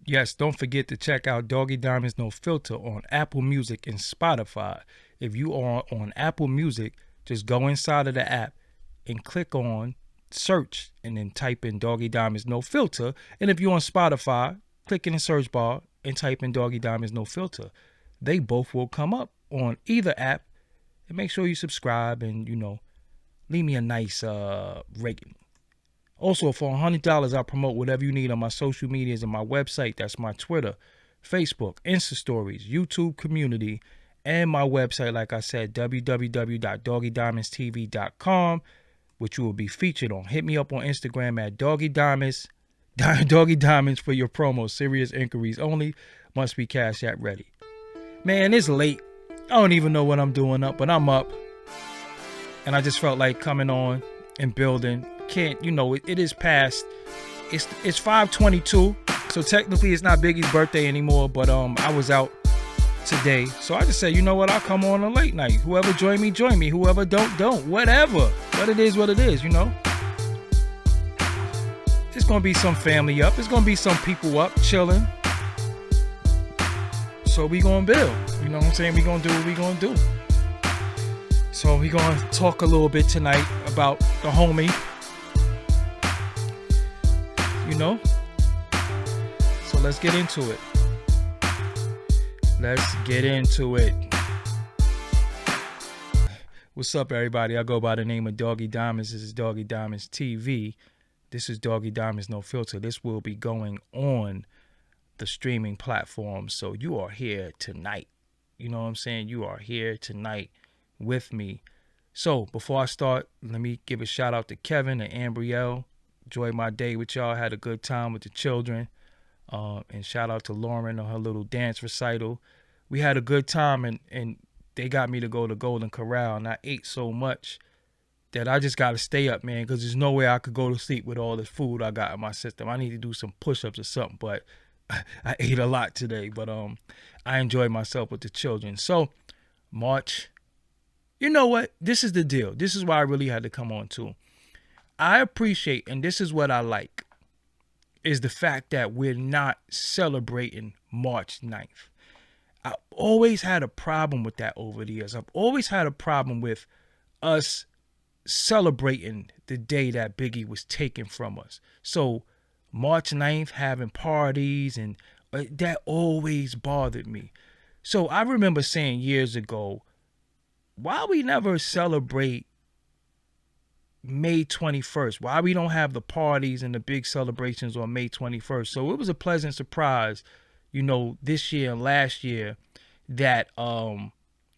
Yes, don't forget to check out Doggy Diamonds No Filter on Apple Music and Spotify. If you are on Apple Music, just go inside of the app and click on search and then type in Doggy Diamonds No Filter. And if you're on Spotify, click in the search bar and type in Doggy Diamonds No Filter. They both will come up on either app. And make sure you subscribe and, leave me a nice rating. Also, for $100, I'll promote whatever you need on my social medias and my website. That's my Twitter, Facebook, Insta Stories, YouTube community, and my website, like I said, www.doggydiamondstv.com, which you will be featured on. Hit me up on Instagram at Doggy Diamonds, Doggy Diamonds for your promo. Serious inquiries only. Must be Cash App ready. Man, it's late. I don't even know what I'm doing up, but I'm up. And I just felt like coming on and building. Can't, it is past. It's 5:22, so technically it's not Biggie's birthday anymore, but I was out today. So I just said, you know what, I'll come on a late night. Whoever join me. Whoever don't. Whatever. But it is what it is, It's gonna be some family up. It's gonna be some people up, chilling. So we gonna build. You know what I'm saying? We gonna do what we gonna do. So we gonna talk a little bit tonight about the homie. So let's get into it. What's up, everybody? I go by the name of Doggy Diamonds. This is Doggy Diamonds TV. This is Doggy Diamonds No Filter. This will be going on the streaming platforms. So you are here tonight. You know what I'm saying? You are here tonight with me. So before I start, let me give a shout out to Kevin and Ambrielle. Enjoyed my day with y'all. Had a good time with the children. And shout out to Lauren on her little dance recital. We had a good time, and they got me to go to Golden Corral, and I ate so much that I just got to stay up, man, because there's no way I could go to sleep with all the food I got in my system. I need to do some push-ups or something, but I ate a lot today. But I enjoyed myself with the children. So March, you know what? This is the deal. This is why I really had to come on too. I appreciate, and this is what I like, is the fact that we're not celebrating March 9th. I've always had a problem with that over the years. I've always had a problem with us celebrating the day that Biggie was taken from us. So March 9th, having parties, and that always bothered me. So I remember saying years ago, why we never celebrate May 21st? Why we don't have the parties and the big celebrations on May 21st? So it was a pleasant surprise, this year and last year that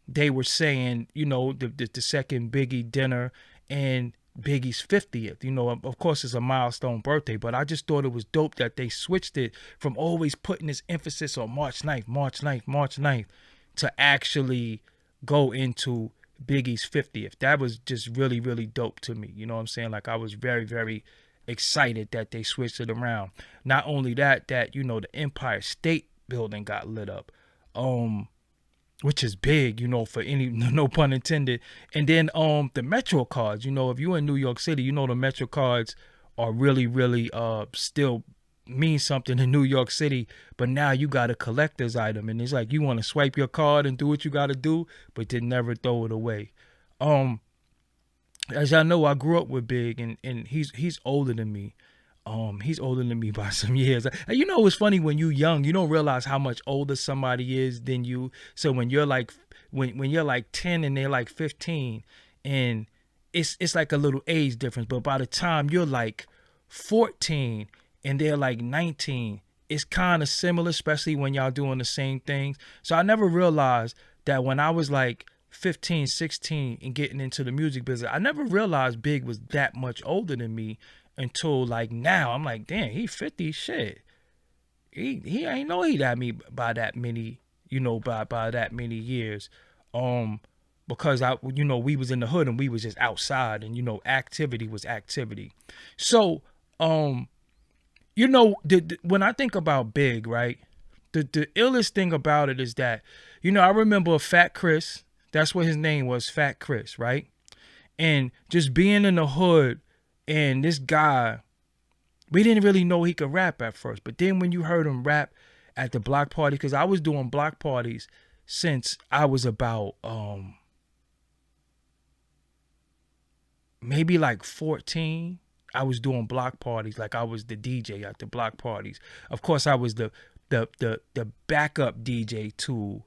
they were saying, the second Biggie dinner and Biggie's 50th. Of course it's a milestone birthday, but I just thought it was dope that they switched it from always putting this emphasis on March 9th to actually go into Biggie's 50th. That was just really, really dope to me. You know what I'm saying? Like, I was very, very excited that they switched it around. Not only that, the Empire State Building got lit up, which is big, for any, no pun intended. And then the Metro cards, if you're in New York City, the Metro cards are really, really still mean something in New York City, but now you got a collector's item, and it's like you want to swipe your card and do what you got to do, but then never throw it away. As y'all know, I grew up with Big, and he's older than me. He's older than me by some years. It's funny, when you young, you don't realize how much older somebody is than you. So when you're like when you're like 10 and they're like 15, and it's like a little age difference, but by the time you're like 14 and they're like 19, it's kind of similar, especially when y'all doing the same things. So I never realized that when I was like 15, 16 and getting into the music business, I never realized Big was that much older than me until like now. I'm like, damn, he 50, shit. He ain't know he that me by that many, by that many years. Because we was in the hood and we was just outside, and activity was activity. So when I think about Big, right, the illest thing about it is that, I remember Fat Chris. That's what his name was, Fat Chris, right? And just being in the hood, and this guy We didn't really know he could rap at first, but then when you heard him rap at the block party, because I was doing block parties since I was about maybe like 14. I was doing block parties, like I was the DJ at the block parties. Of course, I was the backup DJ to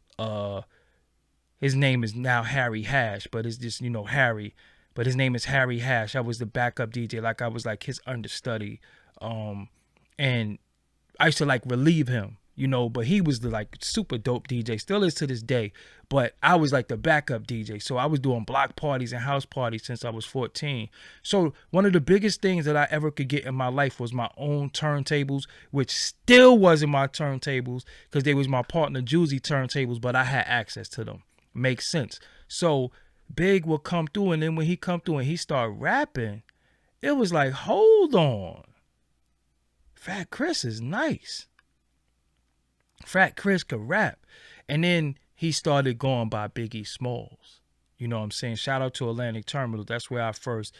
his name is now Harry Hash, but it's just, Harry, but his name is Harry Hash. I was the backup DJ, like I was like his understudy. And I used to like relieve him, but he was the like super dope DJ, still is to this day. But I was like the backup DJ. So I was doing block parties and house parties since I was 14. So one of the biggest things that I ever could get in my life was my own turntables, which still wasn't my turntables because they was my partner Juicy turntables, but I had access to them. Makes sense. So Big would come through, and then when he come through and he started rapping, it was like, hold on. Fat Chris is nice. Fat Chris could rap. And then he started going by Biggie Smalls. You know what I'm saying? Shout out to Atlantic Terminal. That's where I first,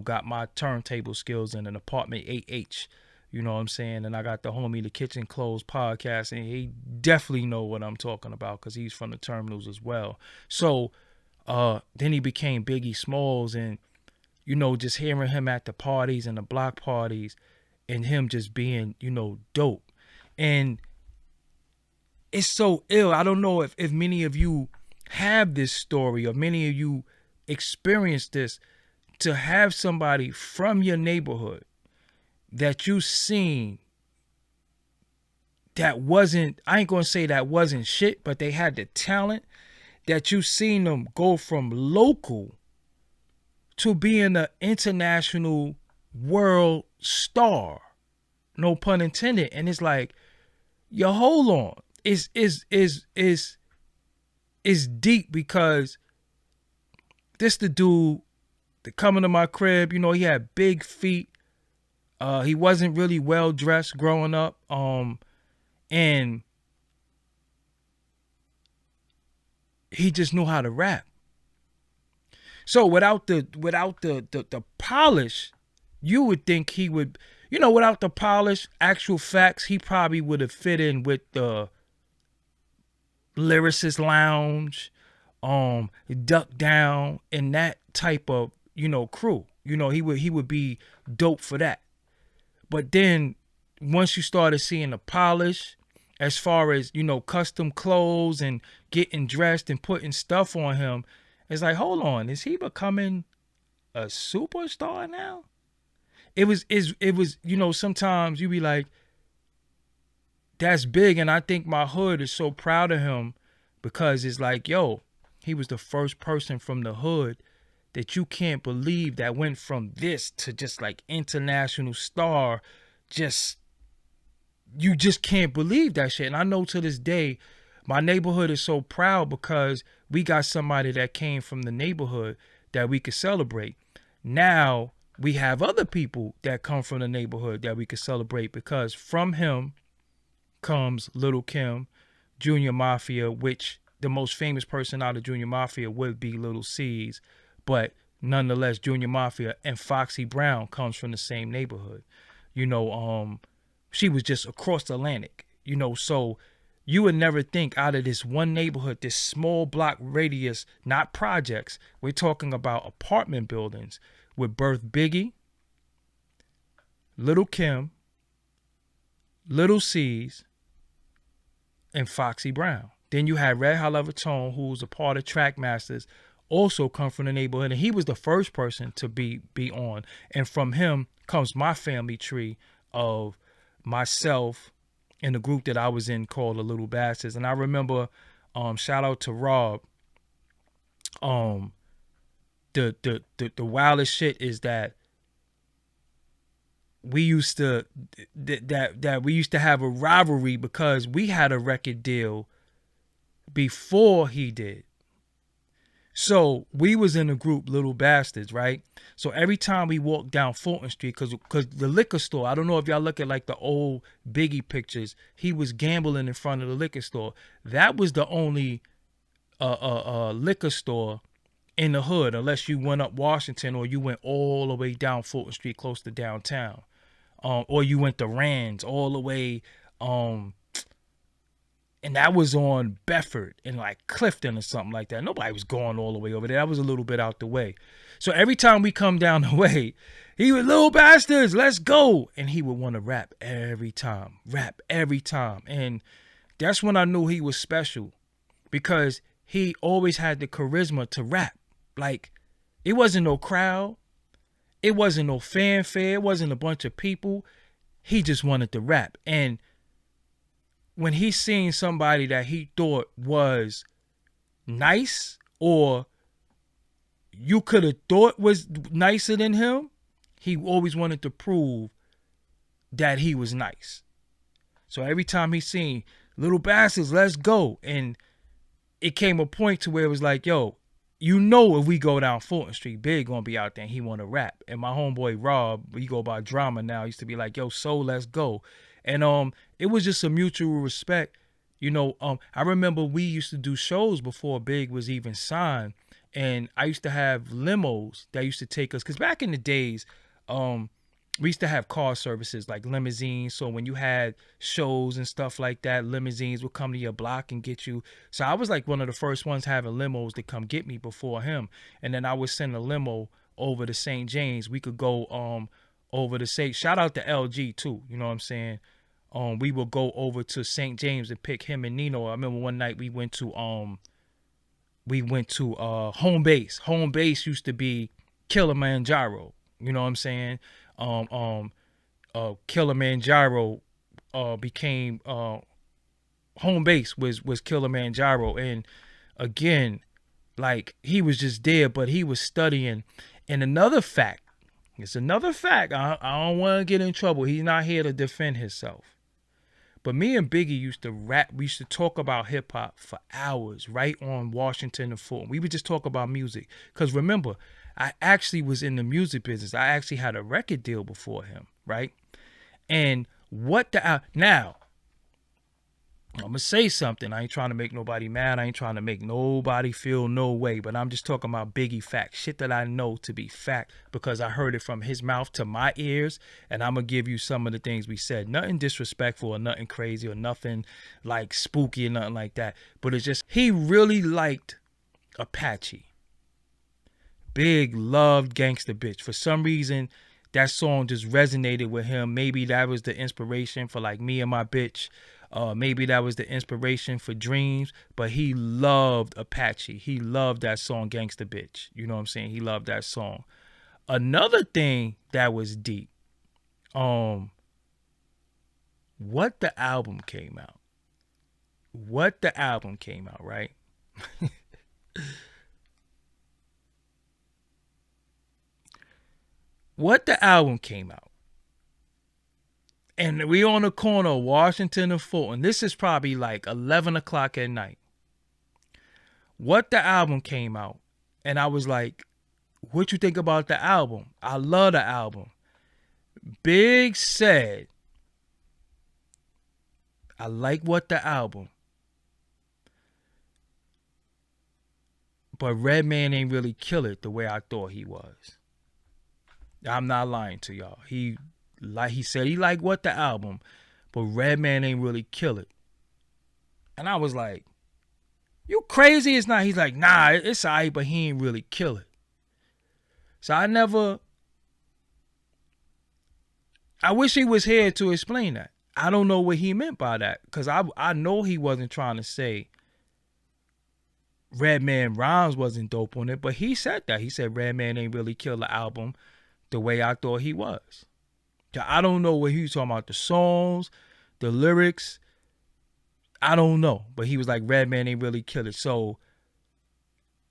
got my turntable skills in an apartment 8H. You know what I'm saying? And I got the homie, the Kitchen Clothes podcast, and he definitely know what I'm talking about because he's from the terminals as well. So then he became Biggie Smalls, and, just hearing him at the parties and the block parties and him just being, dope. And it's so ill. I don't know if many of you have this story or many of you experienced this, to have somebody from your neighborhood that you seen that wasn't, I ain't gonna say that wasn't shit, but they had the talent, that you seen them go from local to being an international world star. No pun intended. And it's like, yo, hold on. It's deep because this the dude that coming to my crib, he had big feet. He wasn't really well dressed growing up. And he just knew how to rap. So without the polish, you would think he would, without the polish, actual facts, he probably would have fit in with the Lyricist Lounge, Duck Down, and that type of, crew. He would be dope for that. But then once you started seeing the polish, as far as, custom clothes and getting dressed and putting stuff on him, it's like, hold on, is he becoming a superstar now? It was, sometimes you be like, that's big. And I think my hood is so proud of him because it's like, yo, he was the first person from the hood that you can't believe that went from this to just like international star. You just can't believe that shit. And I know to this day, my neighborhood is so proud because we got somebody that came from the neighborhood that we could celebrate. Now we have other people that come from the neighborhood that we could celebrate because from him comes Lil Kim, Junior Mafia, which the most famous person out of Junior Mafia would be Lil C's, but nonetheless, Junior Mafia and Foxy Brown comes from the same neighborhood. She was just across the Atlantic, so you would never think out of this one neighborhood, this small block radius, not projects, we're talking about apartment buildings, would birth Biggie, Lil Kim, Lil C's, and Foxy Brown. Then you had Red Hot Levertone, who was a part of Trackmasters, also come from the neighborhood, and he was the first person to be on. And from him comes my family tree of myself and the group that I was in called the Little Bastards. And I remember, shout out to Rob. The wildest shit is that we used to we used to have a rivalry because we had a record deal before he did. So we was in a group, Little Bastards, right? So every time we walked down Fulton Street, because the liquor store, I don't know if y'all look at like the old Biggie pictures, he was gambling in front of the liquor store. That was the only liquor store in the hood, unless you went up Washington or you went all the way down Fulton Street close to downtown. or you went to Rand's all the way, and that was on Bedford and like Clifton or something like that. Nobody was going all the way over there. That was a little bit out the way. So every time we come down the way, he would, little bastards, let's go. And he would want to rap every time. And that's when I knew he was special, because he always had the charisma to rap. Like, it wasn't no crowd. It wasn't no fanfare. It wasn't a bunch of people. He just wanted to rap. And when he seen somebody that he thought was nice, or you could have thought was nicer than him, he always wanted to prove that he was nice. So every time he seen, little bastards, let's go. And it came a point to where it was like, yo, you know, if we go down Fulton Street, Big gonna be out there and he want to rap. And my homeboy Rob, we go by Drama now, used to be like, yo, so let's go. And it was just a mutual respect. You know, I remember we used to do shows before Big was even signed. And I used to have limos that used to take us, because back in the days, we used to have car services like limousines. So when you had shows and stuff like that, limousines would come to your block and get you. So I was like one of the first ones having limos to come get me before him. And then I would send a limo over to St. James. We could go over to say, shout out to LG too. You know what I'm saying? We would go over to St. James and pick him and Nino. I remember one night we went to home base. Home base used to be Kilimanjaro. You know what I'm saying? Kilimanjaro became home base was Kilimanjaro. And again, like, he was just there, but he was studying. And another fact, I don't want to get in trouble. He's not here to defend himself. But me and Biggie used to rap. We used to talk about hip hop for hours, right on Washington and Fulton. We would just talk about music. Because remember, I actually was in the music business. I actually had a record deal before him, right? And now, I'm going to say something. I ain't trying to make nobody mad. I ain't trying to make nobody feel no way. But I'm just talking about Biggie facts. Shit that I know to be fact, because I heard it from his mouth to my ears. And I'm going to give you some of the things we said. Nothing disrespectful or nothing crazy or nothing like spooky or nothing like that. But it's just, he really liked Apache. Big loved Gangsta Bitch. For some reason, that song just resonated with him. Maybe that was the inspiration for like Me and My Bitch. Maybe that was the inspiration for Dreams. But he loved Apache. He loved that song, Gangsta Bitch. You know what I'm saying? He loved that song. Another thing that was deep. What the album came out. Right? What the album came out. And we on the corner of Washington and Fulton. This is probably like 11 o'clock at night. What the album came out. And I was like, what you think about the album? I love the album. Big said, I like what the album. But Redman ain't really kill it the way I thought he was. I'm not lying to y'all. He said he liked what the album, but Redman ain't really kill it. And I was like, you crazy? It's not. He's like, nah, it's all right, but he ain't really kill it. So I wish he was here to explain that. I don't know what he meant by that, because I know he wasn't trying to say Redman rhymes wasn't dope on it, but he said that. He said Redman ain't really kill the album the way I thought he was. I don't know what he was talking about, the songs, the lyrics. I don't know. But he was like, Redman ain't really kill it. So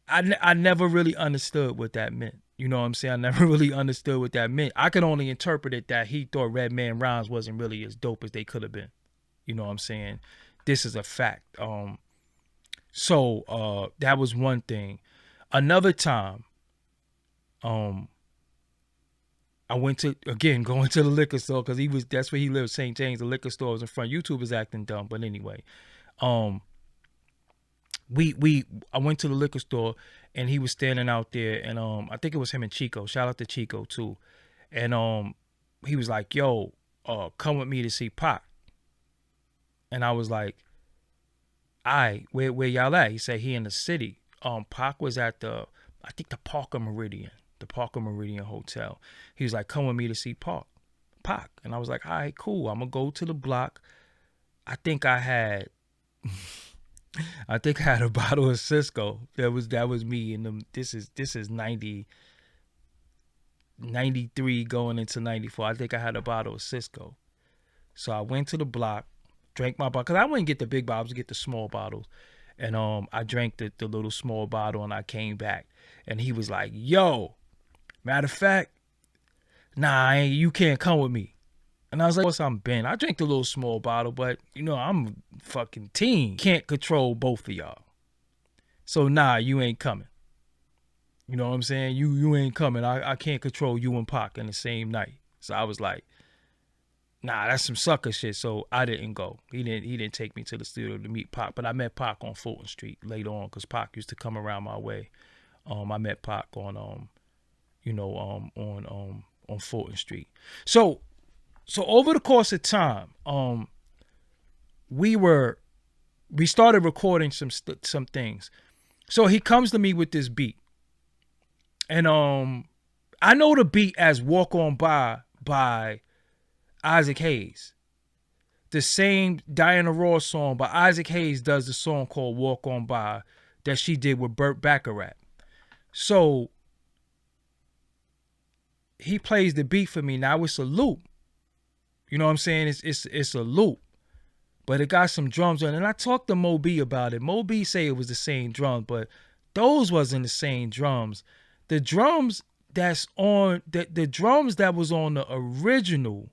I never really understood what that meant. You know what I'm saying? I never really understood what that meant. I could only interpret it that he thought Redman rhymes wasn't really as dope as they could have been. You know what I'm saying? This is a fact. So that was one thing. Another time, I went to, again, going to the liquor store, because that's where he lived, St. James. The liquor store was in front. YouTube is acting dumb, but anyway. I went to the liquor store, and he was standing out there, and I think it was him and Chico. Shout out to Chico too. And he was like, yo, come with me to see Pac. And I was like, "Aight, where y'all at?" He said he in the city. Pac was at I think the Parker Meridian Hotel. He was like, "Come with me to see Pac." And I was like, "All right, cool. I'm gonna go to the block." I think I had a bottle of Cisco. That was me. And this is 93 going into 94. I think I had a bottle of Cisco. So I went to the block, drank my bottle, because I wouldn't get the big bottles, get the small bottles. And I drank the little small bottle, and I came back. And he was like, "Yo, matter of fact, nah, you can't come with me." And I was like, "What's I'm Ben? I drank the little small bottle, but I'm fucking teen. Can't control both of y'all. So nah, you ain't coming. You know what I'm saying? You ain't coming. I can't control you and Pac in the same night." So I was like, "Nah, that's some sucker shit." So I didn't go. He didn't take me to the studio to meet Pac, but I met Pac on Fulton Street later on, because Pac used to come around my way. I met Pac on on Fulton Street. So over the course of time, we started recording some things. So he comes to me with this beat, and I know the beat as "Walk On by Isaac Hayes. The same Diana Ross song, but Isaac Hayes does the song called "Walk On By" that she did with Burt Bacharach. So he plays the beat for me. Now it's a loop. You know what I'm saying? It's a loop, but it got some drums on it. And I talked to Mo B about it. Mo B say it was the same drum, but those wasn't the same drums. The drums that's on the drums that was on the original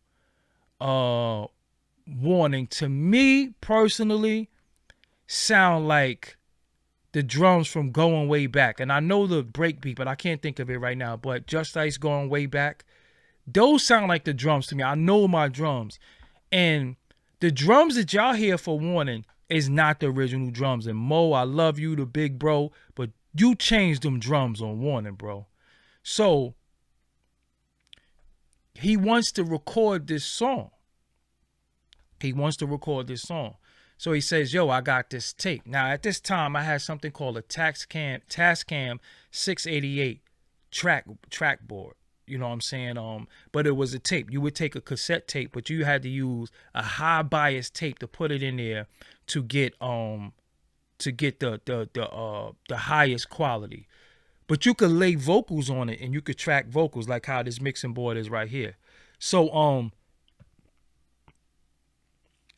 Warning, to me personally, sound like the drums from Going Way Back. And I know the break beat, but I can't think of it right now. But Just Ice, Going Way Back, those sound like the drums to me. I know my drums. And the drums that y'all hear for Warning is not the original drums. And Mo, I love you, the big bro, but you changed them drums on Warning, bro. So he wants to record this song. So he says, "Yo, I got this tape." Now, at this time, I had something called a Tascam 688 track board. You know what I'm saying? But it was a tape. You would take a cassette tape, but you had to use a high bias tape to put it in there to get the highest quality. But you could lay vocals on it, and you could track vocals like how this mixing board is right here. So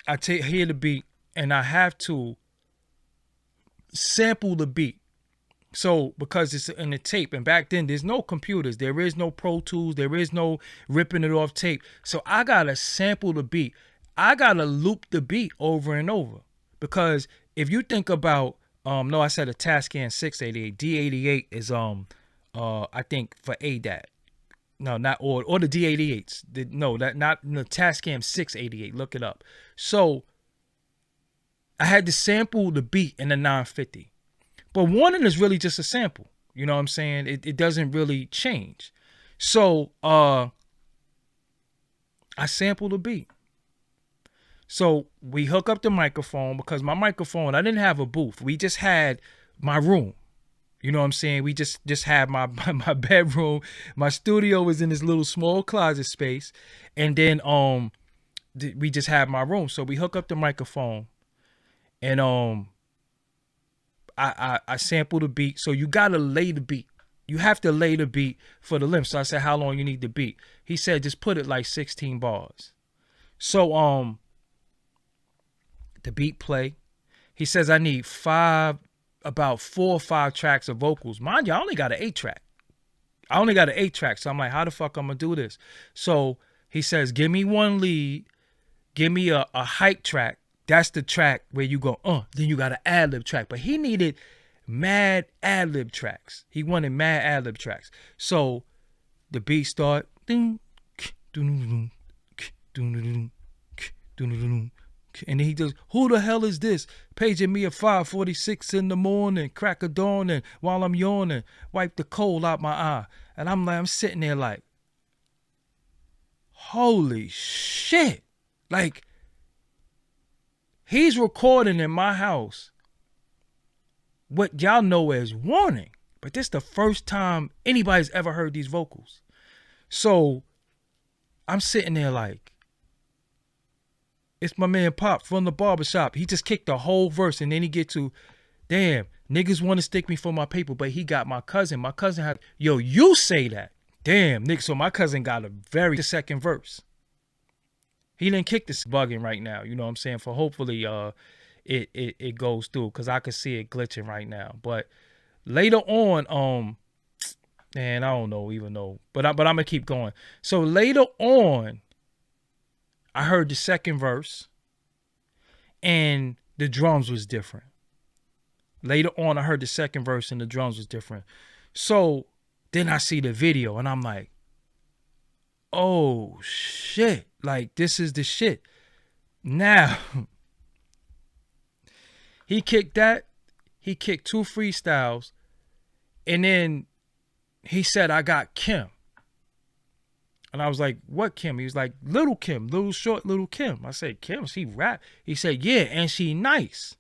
I hear the beat, and I have to sample the beat. So because it's in the tape, and back then there's no computers, there is no Pro Tools, there is no ripping it off tape. So I gotta sample the beat. I gotta loop the beat over and over, because if you think about I said a Tascam 688. D88 is I think for ADAT. No, not or the D88s. Not the Tascam 688. Look it up. So I had to sample the beat in the 950. But Warning is really just a sample. You know what I'm saying? It doesn't really change. So I sample the beat. So we hook up the microphone, because my microphone, I didn't have a booth. We just had my room. You know what I'm saying? We just had my bedroom. My studio was in this little small closet space. And then we just had my room. So we hook up the microphone, and I sample the beat. So you gotta lay the beat. You have to lay the beat for the length. So I said, "How long you need the beat?" He said, "Just put it like 16 bars." So the beat play. He says, "I need about 4 or 5 tracks of vocals." Mind you, I only got an 8-track. So I'm like, how the fuck I'm gonna do this? So he says, "Give me one lead, give me a hype track." That's the track where you go, then you got an ad-lib track. But he needed mad ad-lib tracks. He wanted mad ad-lib tracks. So the beat start, and then he does, "Who the hell is this? Paging me at 5:46 in the morning, crack of dawn, and while I'm yawning, wipe the coal out my eye." And I'm sitting there like, holy shit. Like, he's recording in my house what y'all know as Warning. But this is the first time anybody's ever heard these vocals. So I'm sitting there like, it's my man Pop from the barbershop. He just kicked the whole verse, and then he get to, damn, niggas want to stick me for my paper, but he got my cousin. My cousin had, yo, you say that. Damn, nigga. So my cousin got the second verse. He didn't kick this bugging right now. You know what I'm saying? For hopefully it goes through, because I can see it glitching right now. But later on, man, I don't know even though, but I'm gonna keep going. So later on, I heard the second verse, and the drums was different. Later on, I heard the second verse, and the drums was different. So then I see the video, and I'm like, oh shit! Like, this is the shit. Now he kicked that. He kicked 2 freestyles, and then he said, I got Kim. And I was like, what Kim? He was like, Little Kim, little short Little Kim. I said, Kim, she rap? He said, yeah, and she nice.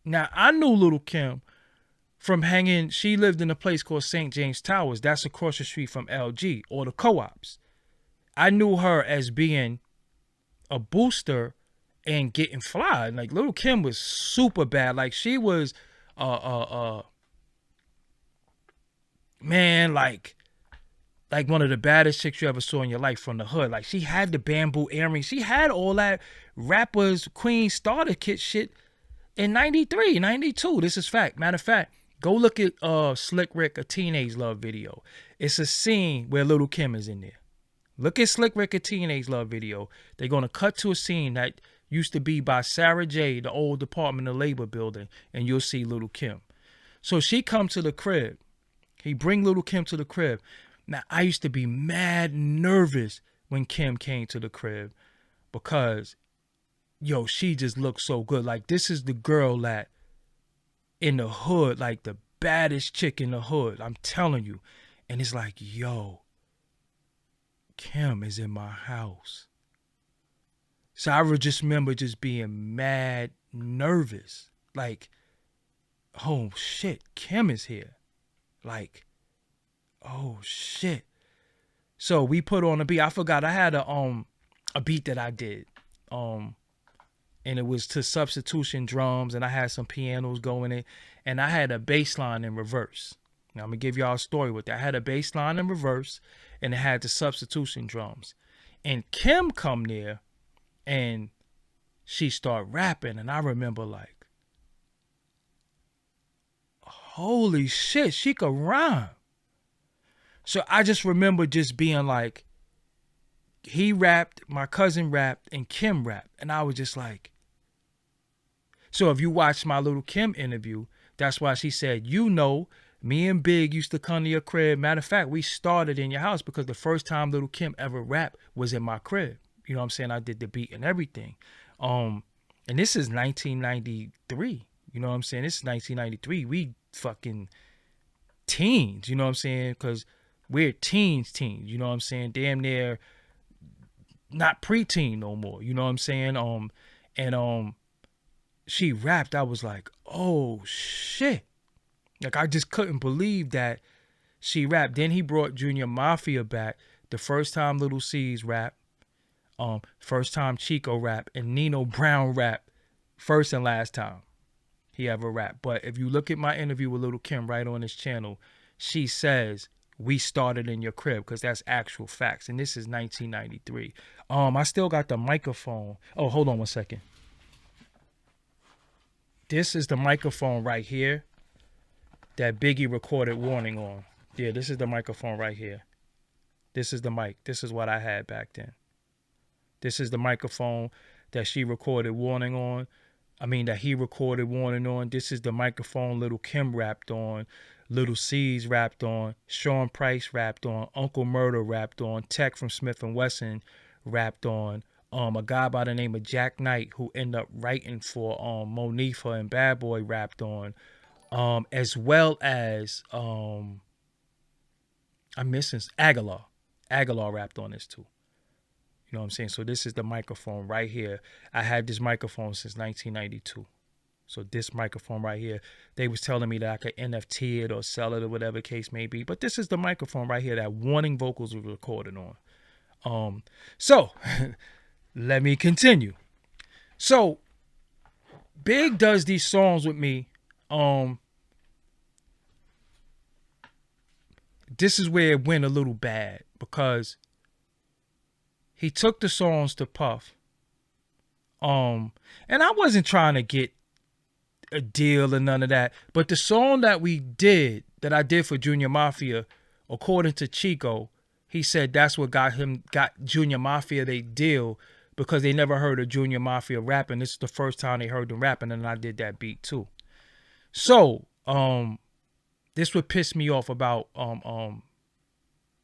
Now, I knew Little Kim from hanging, she lived in a place called St. James Towers. That's across the street from LG, or the co-ops. I knew her as being a booster and getting fly. Like, Little Kim was super bad. Like, she was, man, like one of the baddest chicks you ever saw in your life from the hood. Like, she had the bamboo earrings. She had all that rappers, Queen starter kit shit in 93, 92. This is fact. Matter of fact, go look at Slick Rick, A Teenage Love video. It's a scene where Little Kim is in there. Look at Slick Rick, A Teenage Love video. They're going to cut to a scene that used to be by Sarah J., the old Department of Labor building, and you'll see Little Kim. So she come to the crib. He bring Little Kim to the crib. Now, I used to be mad nervous when Kim came to the crib because, yo, she just looked so good. Like, this is the girl that in the hood, like the baddest chick in the hood. I'm telling you. And it's like, yo, Kim is in my house. So I just remember just being mad nervous. Like, oh, shit, Kim is here. Like, oh shit. So we put on a beat. I forgot I had a beat that I did. And it was to substitution drums, and I had some pianos going in, and I had a bass line in reverse. Now I'm gonna give y'all a story with that. I had a bass line in reverse, and it had the substitution drums. And Kim come there, and she start rapping, and I remember like, holy shit, she could rhyme. So I just remember just being like, he rapped, my cousin rapped, and Kim rapped. And I was just like, so if you watch my Little Kim interview, that's why she said, you know, me and Big used to come to your crib. Matter of fact, we started in your house because the first time Little Kim ever rapped was in my crib. You know what I'm saying? I did the beat and everything. And this is 1993. You know what I'm saying? This is 1993. We fucking teens, you know what I'm saying? Because we're teens, you know what I'm saying? Damn near not preteen no more, you know what I'm saying? And she rapped, I was like, oh shit. Like, I just couldn't believe that she rapped. Then he brought Junior Mafia back. The first time Little C's rap, first time Chico rap, and Nino Brown rap, first and last time he ever rapped. But if you look at my interview with Little Kim right on his channel, she says, we started in your crib, because that's actual facts. And this is 1993. I still got the microphone. Oh, hold on one second. This is the microphone right here that Biggie recorded Warning on. Yeah, this is the microphone right here. This is the mic. This is what I had back then. This is the microphone that she recorded Warning on. That he recorded Warning on. This is the microphone Little Kim rapped on. Little C's rapped on, Sean Price rapped on, Uncle Murder rapped on, Tech from Smith & Wesson rapped on, a guy by the name of Jack Knight, who ended up writing for Monifa and Bad Boy, rapped on, as well as I'm missing Aguilar. Aguilar rapped on this too. You know what I'm saying? So this is the microphone right here. I had this microphone since 1992. So this microphone right here, they was telling me that I could NFT it or sell it or whatever case may be. But this is the microphone right here that Warning Vocals was recorded on. So let me continue. So Big does these songs with me. This is where it went a little bad because he took the songs to Puff. And I wasn't trying to get a deal or none of that. But the song that that I did for Junior Mafia, according to Chico, he said that's what got Junior Mafia they deal because they never heard of Junior Mafia rapping. This is the first time they heard them rapping, and I did that beat too. So, this would piss me off about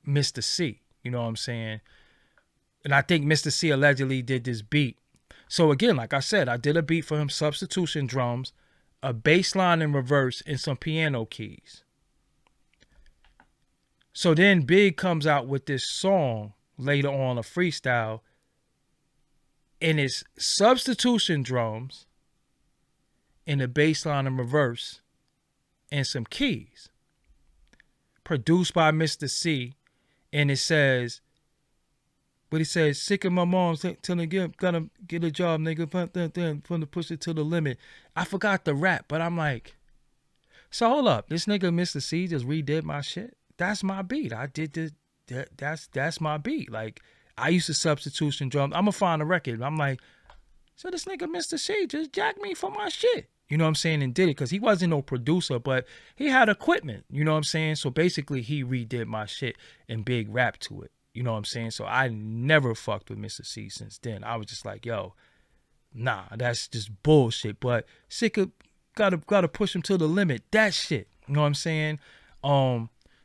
Mr. C. You know what I'm saying? And I think Mr. C allegedly did this beat. So again, like I said, I did a beat for him, substitution drums, a bass line in reverse, and some piano keys. So then Big comes out with this song later on, a freestyle, and it's substitution drums and a bass line in reverse and some keys. Produced by Mr. C, and it says, but he says, sick of my mom telling me, gotta get a job, nigga, from the push it to the limit. I forgot the rap, but I'm like, so hold up, this nigga Mr. C just redid my shit. That's my beat. I did this. That's my beat. Like, I used to substitution drum. I'm gonna find a record. I'm like, so this nigga Mr. C just jacked me for my shit. You know what I'm saying? And did it because he wasn't no producer, but he had equipment. You know what I'm saying? So basically, he redid my shit and Big rap to it. You know what I'm saying? So I never fucked with Mr. C since then. I was just like, yo, nah, that's just bullshit. But sick of gotta push him to the limit. That shit. You know what I'm saying?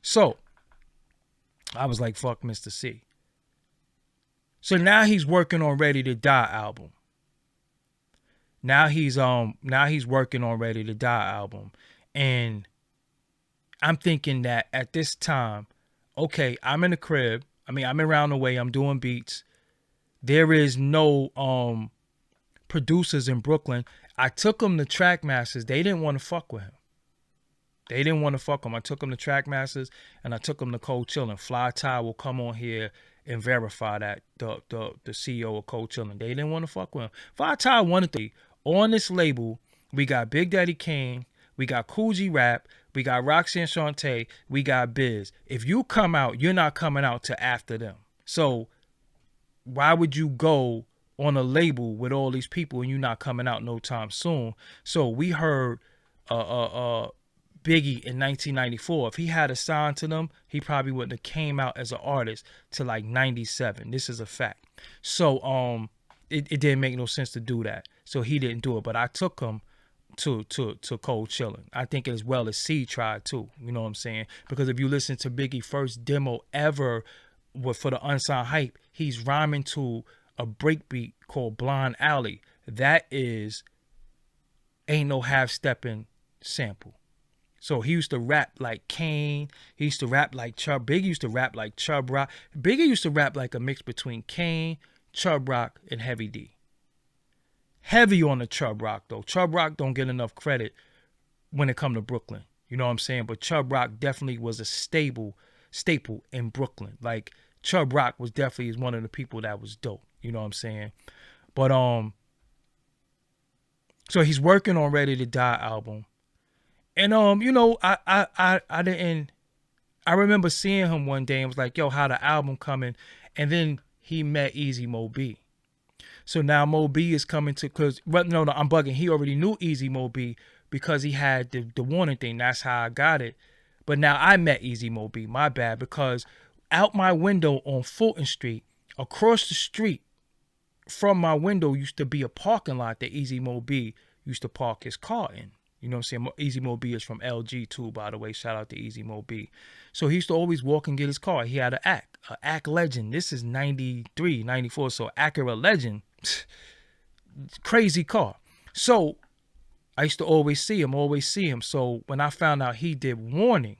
So I was like, fuck Mr. C. So now he's working on Ready to Die album. Now he's working on Ready to Die album. And I'm thinking that at this time, okay, I'm in the crib. I mean, I'm around the way. I'm doing beats. There is no producers in Brooklyn. I took them to Trackmasters. They didn't want to fuck with him. They didn't want to fuck him. I took him to Trackmasters and I took him to Cold Chillin'. Fly Ty will come on here and verify that the CEO of Cold Chillin'. They didn't want to fuck with him. Fly Ty wanted to. On this label, we got Big Daddy Kane, we got Kool G Rap, we got Roxanne Shante, we got Biz. If you come out, you're not coming out to after them. So why would you go on a label with all these people and you're not coming out no time soon? So we heard Biggie in 1994. If he had a sign to them, he probably wouldn't have came out as an artist till like 97. This is a fact. So it didn't make no sense to do that. So he didn't do it. But I took him to Cold Chillin'. I think as well as C tried too. You know what I'm saying? Because if you listen to Biggie's first demo ever for the Unsigned Hype, he's rhyming to a breakbeat called Blind Alley. That is Ain't No Half Steppin' sample. So he used to rap like Kane. He used to rap like Chubb. Biggie used to rap like Chubb Rock. Biggie used to rap like a mix between Kane, Chubb Rock, and Heavy D. Heavy on the Chubb Rock, though. Chubb Rock don't get enough credit when it come to Brooklyn. You know what I'm saying? But Chubb Rock definitely was a staple in Brooklyn. Like, Chubb Rock was definitely one of the people that was dope. You know what I'm saying? But, so he's working on Ready to Die album. And, you know, I remember seeing him one day and was like, yo, how the album coming? And then he met Easy Mo B. So now Mo B is coming to, no, I'm bugging. He already knew Easy Mo B because he had the Warning thing. That's how I got it. But now I met Easy Mo B, my bad, because out my window on Fulton Street, across the street from my window used to be a parking lot that Easy Mo B used to park his car in. You know what I'm saying? Easy Mo B is from LG too, by the way. Shout out to Easy Mo B. So he used to always walk and get his car. He had an ACK Legend. This is 93, 94. So Acura Legend. Crazy car. So I used to always see him. So when I found out he did Warning,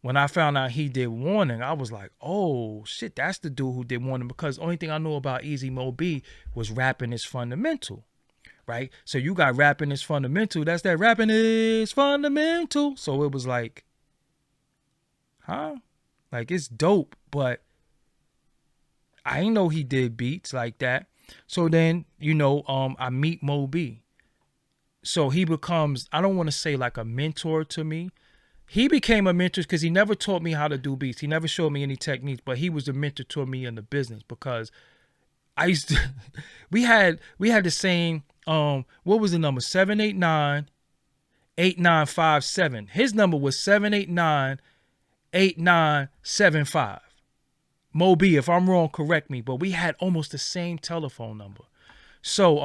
when I found out he did Warning, I was like, oh shit, that's the dude who did Warning, because the only thing I knew about Easy Mo B was Rapping is Fundamental, right? So you got Rapping is Fundamental, that's that Rapping is Fundamental. So it was like, huh? Like, it's dope, but I ain't know he did beats like that. So then, I meet Mo B. So he becomes, I don't want to say like a mentor to me. He became a mentor because he never taught me how to do beats. He never showed me any techniques, but he was the mentor to me in the business, because I used to, we had the same, what was the number? 789-8957. His number was 789-8975. Mo B, if I'm wrong, correct me, but we had almost the same telephone number. So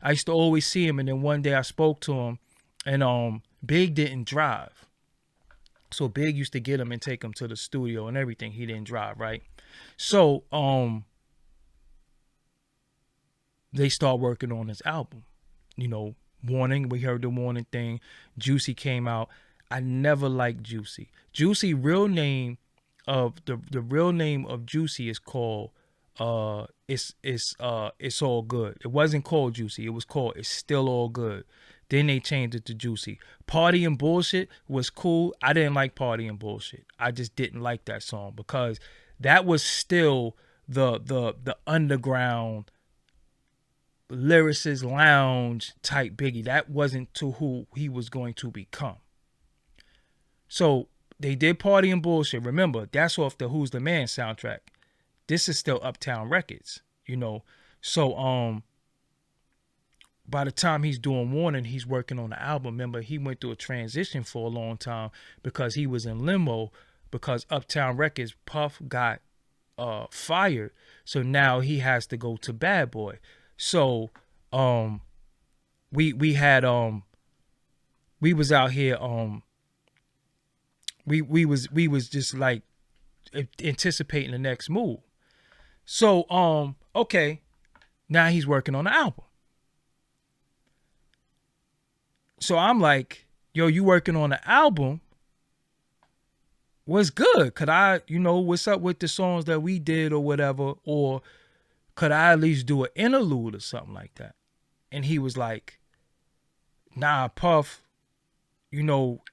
I used to always see him, and then one day I spoke to him, and Big didn't drive. So Big used to get him and take him to the studio and everything. He didn't drive, right? So they start working on his album. Warning, we heard the Warning thing. Juicy came out. I never liked Juicy. Juicy real name of the real name of Juicy is called It's All Good. It wasn't called Juicy. It was called It's Still All Good. Then they changed it to Juicy. Party and Bullshit was cool. I didn't like Party and Bullshit. I just didn't like that song, because that was still the underground lyricist lounge type Biggie. That wasn't to who he was going to become. So they did Party and Bullshit. Remember, that's off the Who's the Man soundtrack. This is still Uptown Records, So by the time he's doing Warning, he's working on the album. Remember, he went through a transition for a long time because he was in limbo, because Uptown Records, Puff got fired. So now he has to go to Bad Boy. So we was out here we was just like anticipating the next move. So okay, now he's working on the album. So I'm like, yo, you working on the album? What's good? Could I, what's up with the songs that we did or whatever? Or could I at least do an interlude or something like that? And he was like, nah, Puff,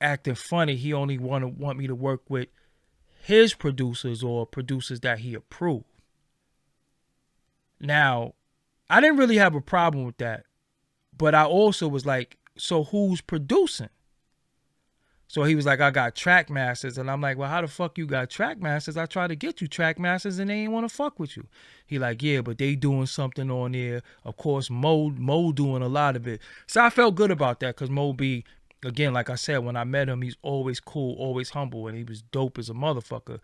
acting funny. He only want me to work with his producers or producers that he approved. Now, I didn't really have a problem with that, but I also was like, so who's producing? So he was like, I got track masters. And I'm like, well, how the fuck you got track masters? I tried to get you track masters and they ain't want to fuck with you. He like, yeah, but they doing something on there. Of course, Mo doing a lot of it. So I felt good about that, because Mo B, again, like I said, when I met him, he's always cool, always humble, and he was dope as a motherfucker.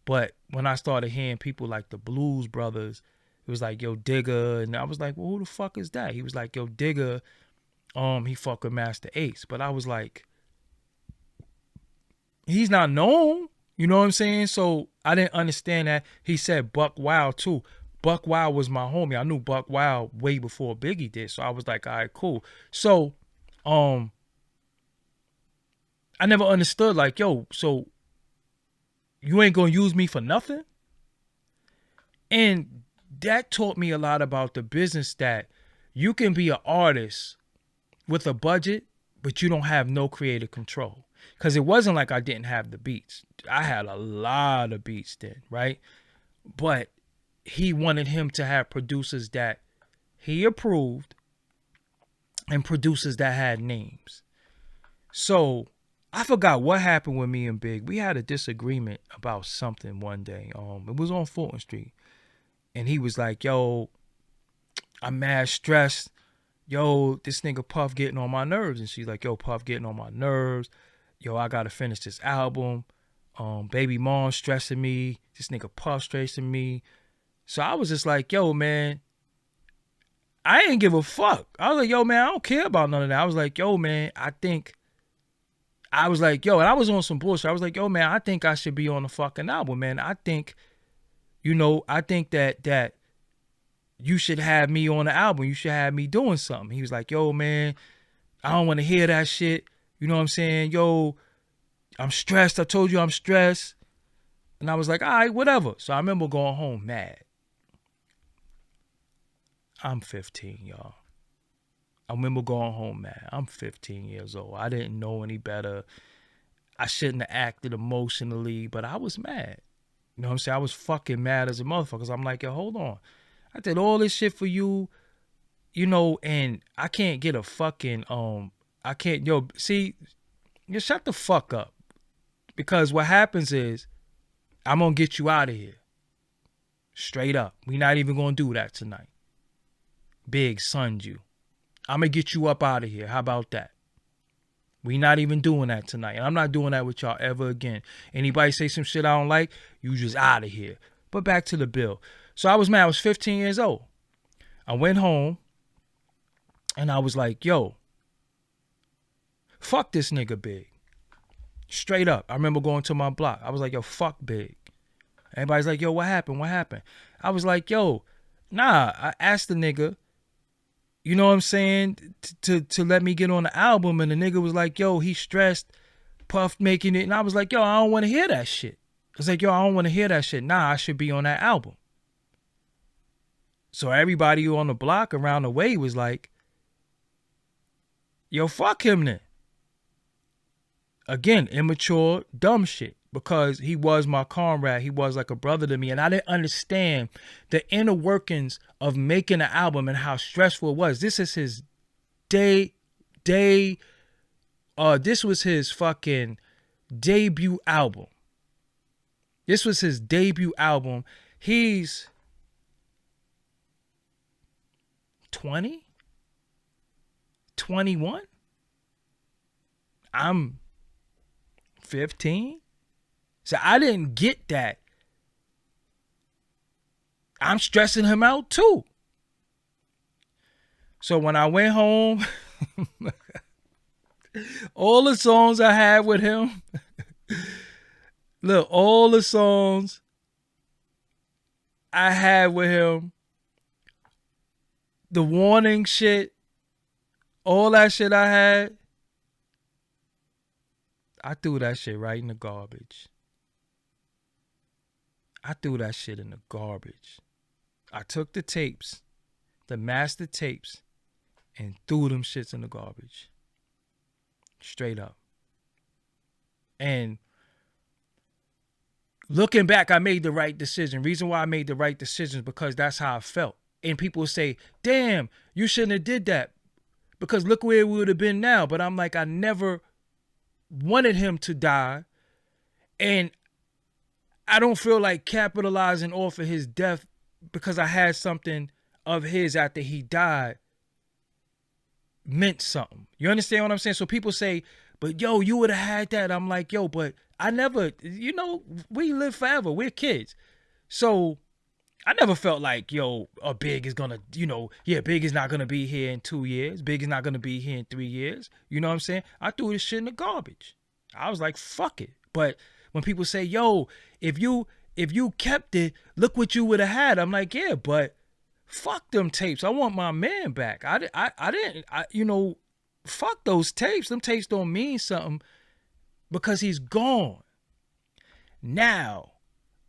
But when I started hearing people like the Blues Brothers, it was like, yo, Digger. And I was like, well, who the fuck is that? He was like, yo, Digger, he fuck with Master Ace. But I was like, he's not known. You know what I'm saying? So I didn't understand that. He said Buck Wild too. Buck Wild was my homie. I knew Buck Wild way before Biggie did. So I was like, all right, cool. So I never understood, like, yo, so you ain't gonna use me for nothing? And that taught me a lot about the business, that you can be an artist with a budget, but you don't have no creative control. Because it wasn't like I didn't have the beats. I had a lot of beats then, right? But he wanted him to have producers that he approved and producers that had names. So I forgot what happened with me and Big. We had a disagreement about something one day. It was on Fulton Street. And he was like, yo, I'm mad stressed. Yo, this nigga Puff getting on my nerves. And she's like, yo, Puff getting on my nerves. Yo, I gotta finish this album. Baby mom stressing me. This nigga Puff stressing me. So I was just like, yo, man, I ain't give a fuck. I was like, yo, man, I don't care about none of that. I was like, yo, man, and I was on some bullshit. I was like, yo, man, I think I should be on the fucking album, man. I think that you should have me on the album. You should have me doing something. He was like, yo, man, I don't want to hear that shit. You know what I'm saying? Yo, I'm stressed. I told you I'm stressed. And I was like, all right, whatever. So I remember going home mad. I'm 15, y'all. I remember going home mad. I'm 15 years old. I didn't know any better. I shouldn't have acted emotionally, but I was mad. You know what I'm saying? I was fucking mad as a motherfucker. 'Cause I'm like, yo, hold on. I did all this shit for you, you know, and I can't get a fucking, I can't, yo, see, you shut the fuck up. Because what happens is, I'm going to get you out of here. Straight up. We not even going to do that tonight. Big sunned you. I'm going to get you up out of here. How about that? We not even doing that tonight. And I'm not doing that with y'all ever again. Anybody say some shit I don't like, you just out of here. But back to the bill. So I was mad. I was 15 years old. I went home and I was like, yo, fuck this nigga Big. Straight up. I remember going to my block. I was like, yo, fuck Big. Everybody's like, yo, what happened? What happened? I was like, yo, nah. I asked the nigga, you know what I'm saying, to let me get on the album. And the nigga was like, yo, he stressed, Puff making it. And I was like, yo, I don't want to hear that shit. I was like, yo, I don't want to hear that shit. Nah, I should be on that album. So everybody who on the block around the way was like, yo, fuck him then. Again, immature, dumb shit. Because he was my comrade. He was like a brother to me. And I didn't understand the inner workings of making an album and how stressful it was. This is his this was his fucking debut album. This was his debut album. He's 20? 21? I'm 15? So I didn't get that. I'm stressing him out too. So when I went home, all the songs I had with him, look, all the songs I had with him, the warning shit, all that shit I had, I threw that shit right in the garbage. I threw that shit in the garbage. I took the tapes, the master tapes, and threw them shits in the garbage. Straight up. And looking back, I made the right decision. Reason why I made the right decision is because that's how I felt. And people say, damn, you shouldn't have did that. Because look where we would have been now. But I'm like, I never wanted him to die. And I don't feel like capitalizing off of his death because I had something of his after he died meant something. You understand what I'm saying? So people say, but yo, you would have had that. I'm like, yo, but I never, you know, we live forever. We're kids. So I never felt like, yo, a Big is going to, you know, yeah, Big is not going to be here in 2 years. Big is not going to be here in 3 years. You know what I'm saying? I threw this shit in the garbage. I was like, fuck it. But when people say, yo, if you kept it, look what you would have had. I'm like, yeah, but fuck them tapes. I want my man back. I didn't, you know, fuck those tapes. Them tapes don't mean something because he's gone. Now,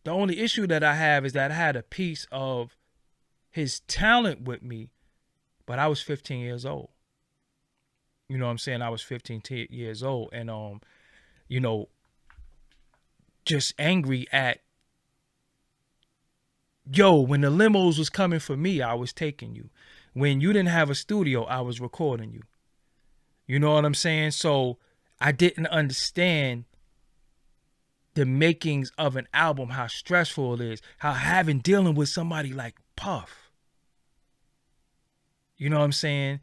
the only issue that I have is that I had a piece of his talent with me, but I was 15 years old. You know what I'm saying? I was 15 years old and, you know, just angry at, yo, when the limos was coming for me, I was taking you. When you didn't have a studio, I was recording you. You know what I'm saying? So I didn't understand the makings of an album, how stressful it is, how dealing with somebody like Puff. You know what I'm saying?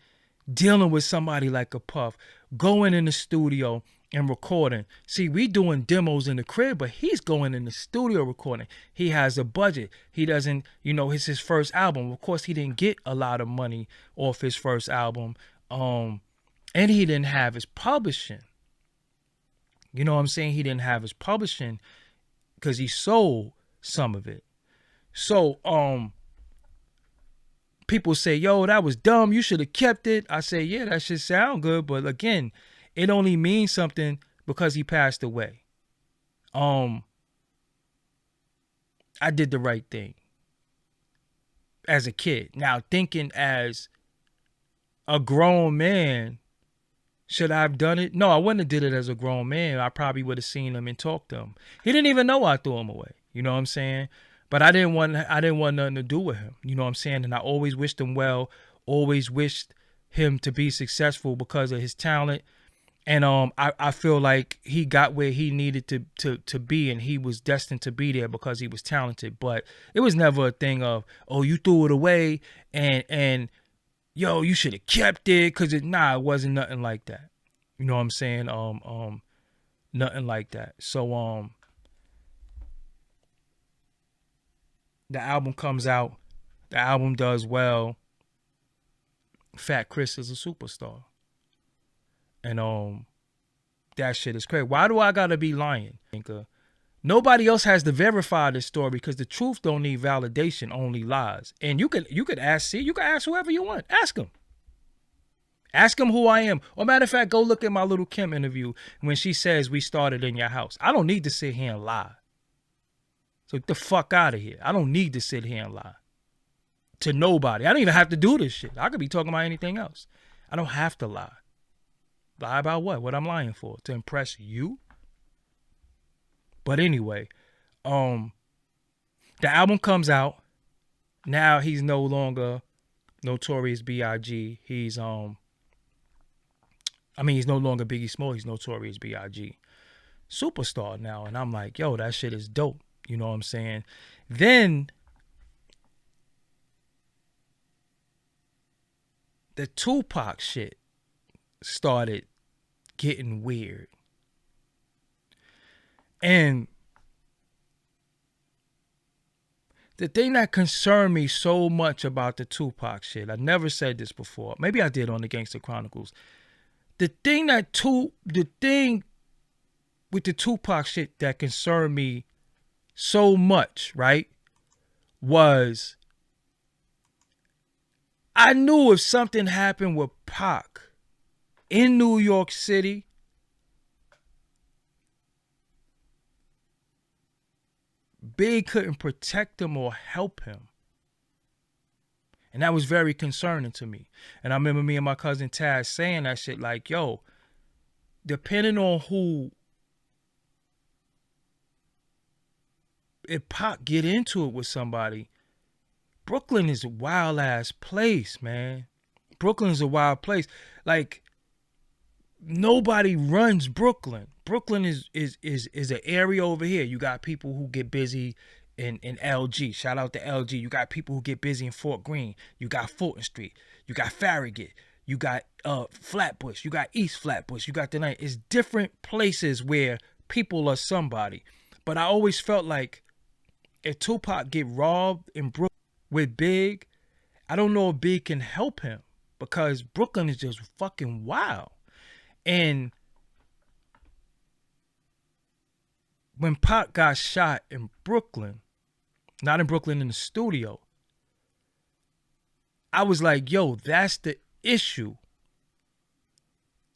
Dealing with somebody like a Puff, going in the studio and recording. See, we doing demos in the crib, but he's going in the studio recording. He has a budget. He doesn't, you know, it's his first album. Of course, he didn't get a lot of money off his first album. And he didn't have his publishing. You know what I'm saying? He didn't have his publishing because he sold some of it. So, people say, yo, that was dumb. You should have kept it. I say, yeah, that should sound good. But again, it only means something because he passed away. I did the right thing as a kid. Now, thinking as a grown man, should I have done it? No, I wouldn't have did it as a grown man. I probably would have seen him and talked to him. He didn't even know I threw him away. You know what I'm saying? But I didn't want nothing to do with him. You know what I'm saying? And I always wished him well, always wished him to be successful because of his talent. And I feel like he got where he needed to be, and he was destined to be there because he was talented. But it was never a thing of, oh, you threw it away and yo, you should have kept it, because it wasn't nothing like that. You know what I'm saying? Nothing like that. So the album comes out, the album does well. Fat Chris is a superstar. And that shit is crazy. Why do I gotta be lying? Nobody else has to verify this story, because the truth don't need validation, only lies. And you could ask whoever you want. Ask them. Ask them who I am. Or matter of fact, go look at my Lil Kim interview when she says we started in your house. I don't need to sit here and lie. So get the fuck out of here. I don't need to sit here and lie to nobody. I don't even have to do this shit. I could be talking about anything else. I don't have to lie. Lie about what? What I'm lying for? To impress you? But anyway, the album comes out. Now he's no longer Notorious B.I.G. He's no longer Biggie Smalls. He's Notorious B.I.G. Superstar now. And I'm like, yo, that shit is dope. You know what I'm saying? Then the Tupac shit started getting weird. And the thing that concerned me so much about the Tupac shit, I never said this before. Maybe I did on the Gangster Chronicles. The thing with the Tupac shit that concerned me so much, right, was I knew if something happened with Pac in New York City, Big couldn't protect him or help him. And that was very concerning to me. And I remember me and my cousin Taz saying that shit, like, yo, depending on who, if Pac get into it with somebody, Brooklyn is a wild ass place, man. Brooklyn is a wild place. Like, nobody runs Brooklyn. Brooklyn is an area over here. You got people who get busy in LG. Shout out to LG. You got people who get busy in Fort Greene. You got Fulton Street. You got Farragut. You got Flatbush. You got East Flatbush. You got the night. It's different places where people are somebody. But I always felt like if Tupac get robbed in Brooklyn with Big, I don't know if Big can help him, because Brooklyn is just fucking wild. And when Pac got shot in Brooklyn, not in Brooklyn, in the studio, I was like, yo, that's the issue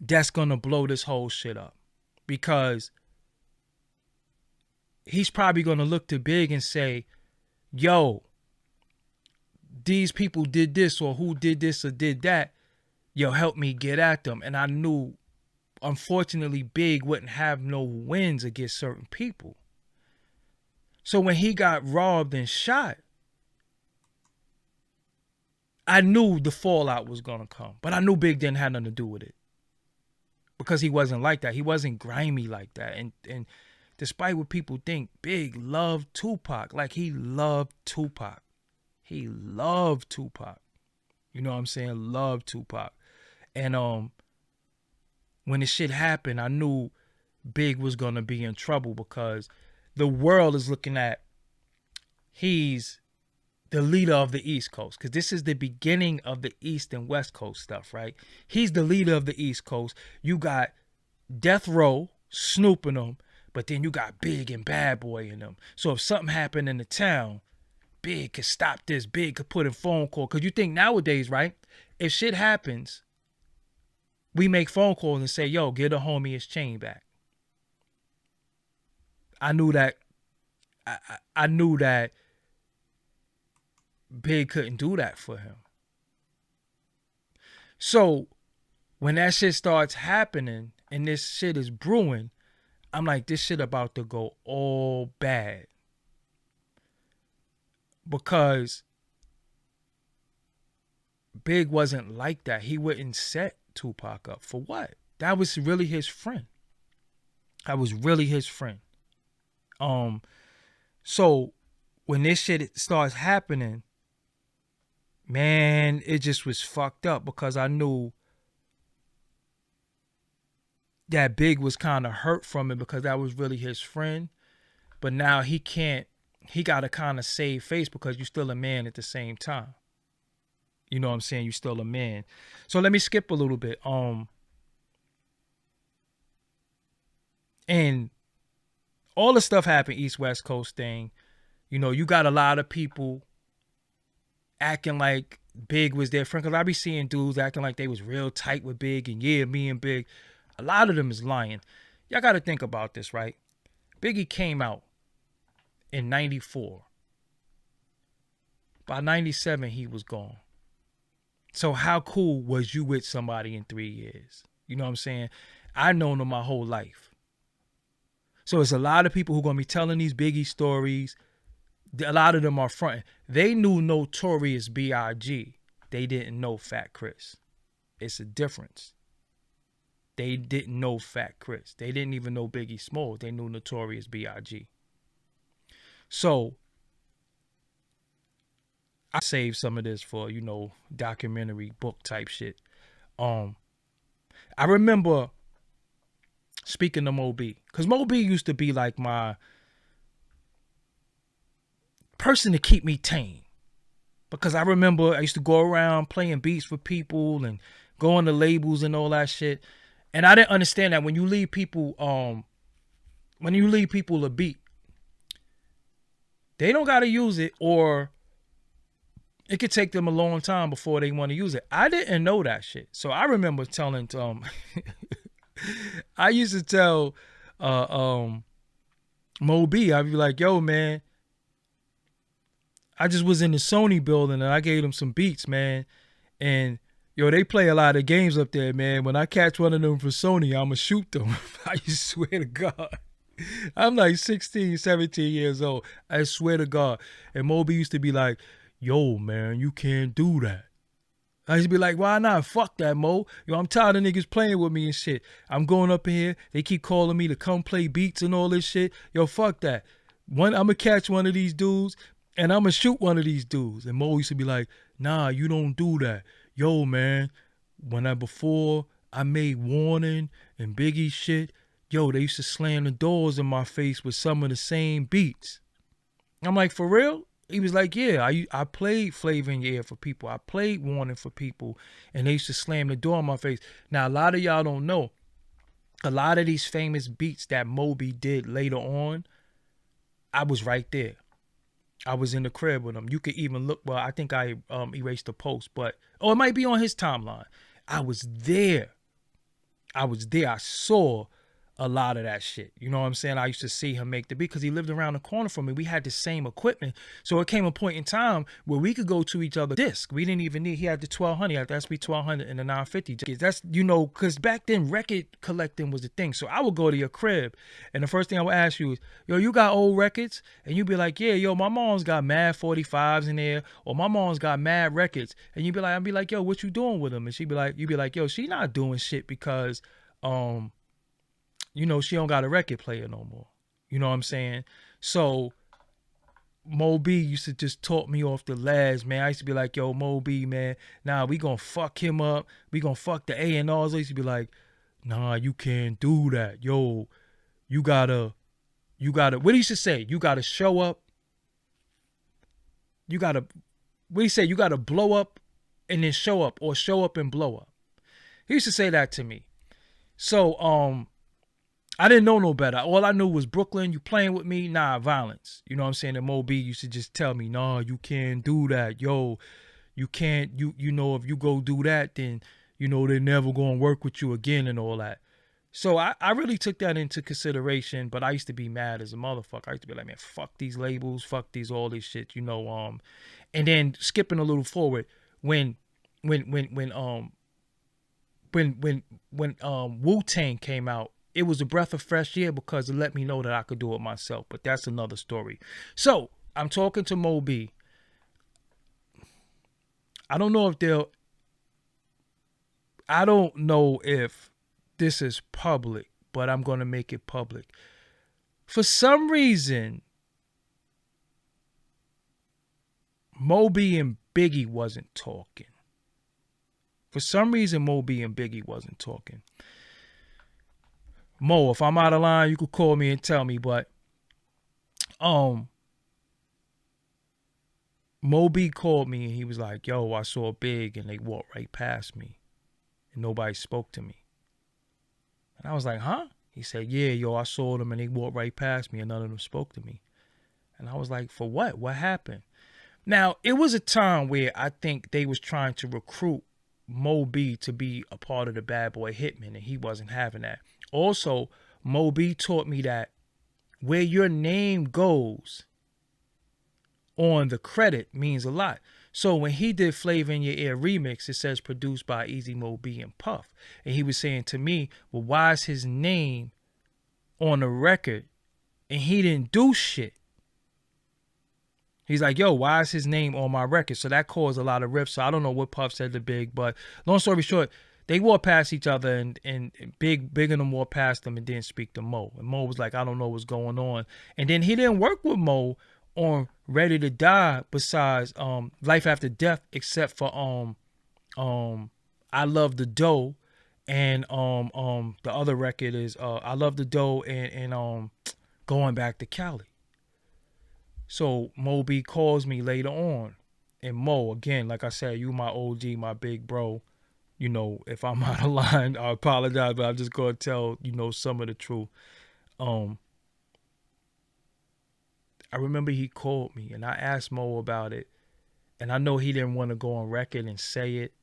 that's gonna blow this whole shit up. Because he's probably gonna look to Big and say, yo, these people did this, or who did this or did that, yo, help me get at them. And I knew, unfortunately, Big wouldn't have no wins against certain people. So when he got robbed and shot, I knew the fallout was going to come. But I knew Big didn't have nothing to do with it, because he wasn't like that. He wasn't grimy like that. And despite what people think, Big loved Tupac. Like, he loved Tupac. He loved Tupac. You know what I'm saying? Loved Tupac. And when this shit happened, I knew Big was going to be in trouble, because the world is looking at, he's the leader of the East Coast, because this is the beginning of the East and West Coast stuff, right? He's the leader of the East Coast. You got Death Row snooping them, but then you got Big and Bad Boy in them. So if something happened in the town, Big could stop this. Big could put in phone call. Because you think nowadays, right, if shit happens, we make phone calls and say, yo, get a homie his chain back. I knew that I knew that Big couldn't do that for him. So when that shit starts happening and this shit is brewing, I'm like, this shit about to go all bad. Because Big wasn't like that. He wouldn't set Tupac up. For what? That was really his friend. That was really his friend. So when this shit starts happening, man, it just was fucked up because I knew that Big was kind of hurt from it because that was really his friend. But now he got to kind of save face because you're still a man at the same time. You know what I'm saying? You're still a man. So let me skip a little bit. And all the stuff happened, East West Coast thing. You know, you got a lot of people acting like Big was their friend. Because I be seeing dudes acting like they was real tight with Big. And yeah, me and Big. A lot of them is lying. Y'all got to think about this, right? Biggie came out in 94. By 97, he was gone. So how cool was you with somebody in 3 years? You know what I'm saying? I've known them my whole life. So it's a lot of people who are going to be telling these Biggie stories. A lot of them are fronting. They knew Notorious B.I.G. They didn't know Fat Chris. It's a difference. They didn't know Fat Chris. They didn't even know Biggie Smalls. They knew Notorious B.I.G. So I saved some of this for, you know, documentary book type shit. I remember speaking to Mo B, because Mo B used to be like my person to keep me tame. Because I remember I used to go around playing beats for people and going to labels and all that shit. And I didn't understand that when you leave people a beat, they don't gotta use it, or it could take them a long time before they want to use it. I didn't know that shit. So I remember telling I used to tell Mo B, I'd be like, yo, man, I just was in the Sony building and I gave them some beats, man. And yo, they play a lot of games up there, man. When I catch one of them for Sony, I'ma shoot them. I swear to God. I'm like 16, 17 years old. I swear to God. And Mo B used to be like, yo, man, you can't do that. I used to be like, why not? Fuck that, Mo. Yo, I'm tired of niggas playing with me and shit. I'm going up in here. They keep calling me to come play beats and all this shit. Yo, fuck that. I'm going to catch one of these dudes and I'm going to shoot one of these dudes. And Mo used to be like, nah, you don't do that. Yo, man, before I made Warning and Biggie shit, yo, they used to slam the doors in my face with some of the same beats. I'm like, for real? He was like, yeah, I played Flavor in Your Ear for people. I played Warning for people, and they used to slam the door in my face. Now, a lot of y'all don't know, a lot of these famous beats that Moby did later on, I was right there. I was in the crib with him. You could even look, well, I think I erased the post, but, it might be on his timeline. I was there. I saw a lot of that shit. You know what I'm saying? I used to see him make the beat because he lived around the corner from me. We had the same equipment. So it came a point in time where we could go to each other disc. We didn't even need, he had the 1200, he had the SB 1200 and the 950. That's, you know, because back then record collecting was the thing. So I would go to your crib and the first thing I would ask you is, yo, you got old records? And you'd be like, yeah, yo, my mom's got mad 45s in there, or my mom's got mad records. And you'd be like, I'd be like, yo, what you doing with them? And you'd be like, yo, she not doing shit because, you know, she don't got a record player no more. You know what I'm saying? So Mo B used to just talk me off the ledge, man. I used to be like, yo, Mo B, man, nah, we gonna fuck him up. We gonna fuck the A&Rs. I used to be like, nah, you can't do that. Yo, you gotta, what do you used to say? You gotta show up. What do you say? You gotta blow up and then show up, or show up and blow up. He used to say that to me. So, I didn't know no better. All I knew was Brooklyn, you playing with me, nah, violence. You know what I'm saying? And Mo B used to just tell me, nah, you can't do that. Yo, you can't, you know, if you go do that, then, you know, they're never going to work with you again and all that. So I really took that into consideration, but I used to be mad as a motherfucker. I used to be like, man, fuck these labels, fuck these all this shit, you know. And then skipping a little forward, when when when when um when Wu-Tang came out, it was a breath of fresh air because it let me know that I could do it myself. But that's another story. So I'm talking to Mo B. I don't know if this is public, but I'm going to make it public. For some reason, Mo B and Biggie wasn't talking. For some reason, Mo B and Biggie wasn't talking. Mo, if I'm out of line, you could call me and tell me, but Mo B called me and he was like, yo, I saw Big and they walked right past me and nobody spoke to me. And I was like, huh? He said, yeah, yo, I saw them and they walked right past me and none of them spoke to me. And I was like, for what? What happened? Now, it was a time where I think they was trying to recruit Mo B to be a part of the Bad Boy Hitmen, and he wasn't having that. Also, Mo B taught me that where your name goes on the credit means a lot. So when he did Flavor in Your Ear remix, it says produced by Easy Mo B and Puff. And he was saying to me, well, why is his name on the record and he didn't do shit? He's like, yo, why is his name on my record? So that caused a lot of rips. So I don't know what Puff said to Big, but long story short, they walked past each other and Big and them walked past them and didn't speak to Mo. And Mo was like, I don't know what's going on. And then he didn't work with Mo on Ready to Die besides Life After Death, except for I Love the Dough, and the other record is I Love the Dough and Going Back to Cali. So Mo B calls me later on, and Mo, again, like I said, you my OG, my big bro. You know, if I'm out of line, I apologize, but I'm just gonna tell, you know, some of the truth. I remember he called me and I asked Mo about it, and I know he didn't want to go on record and say it,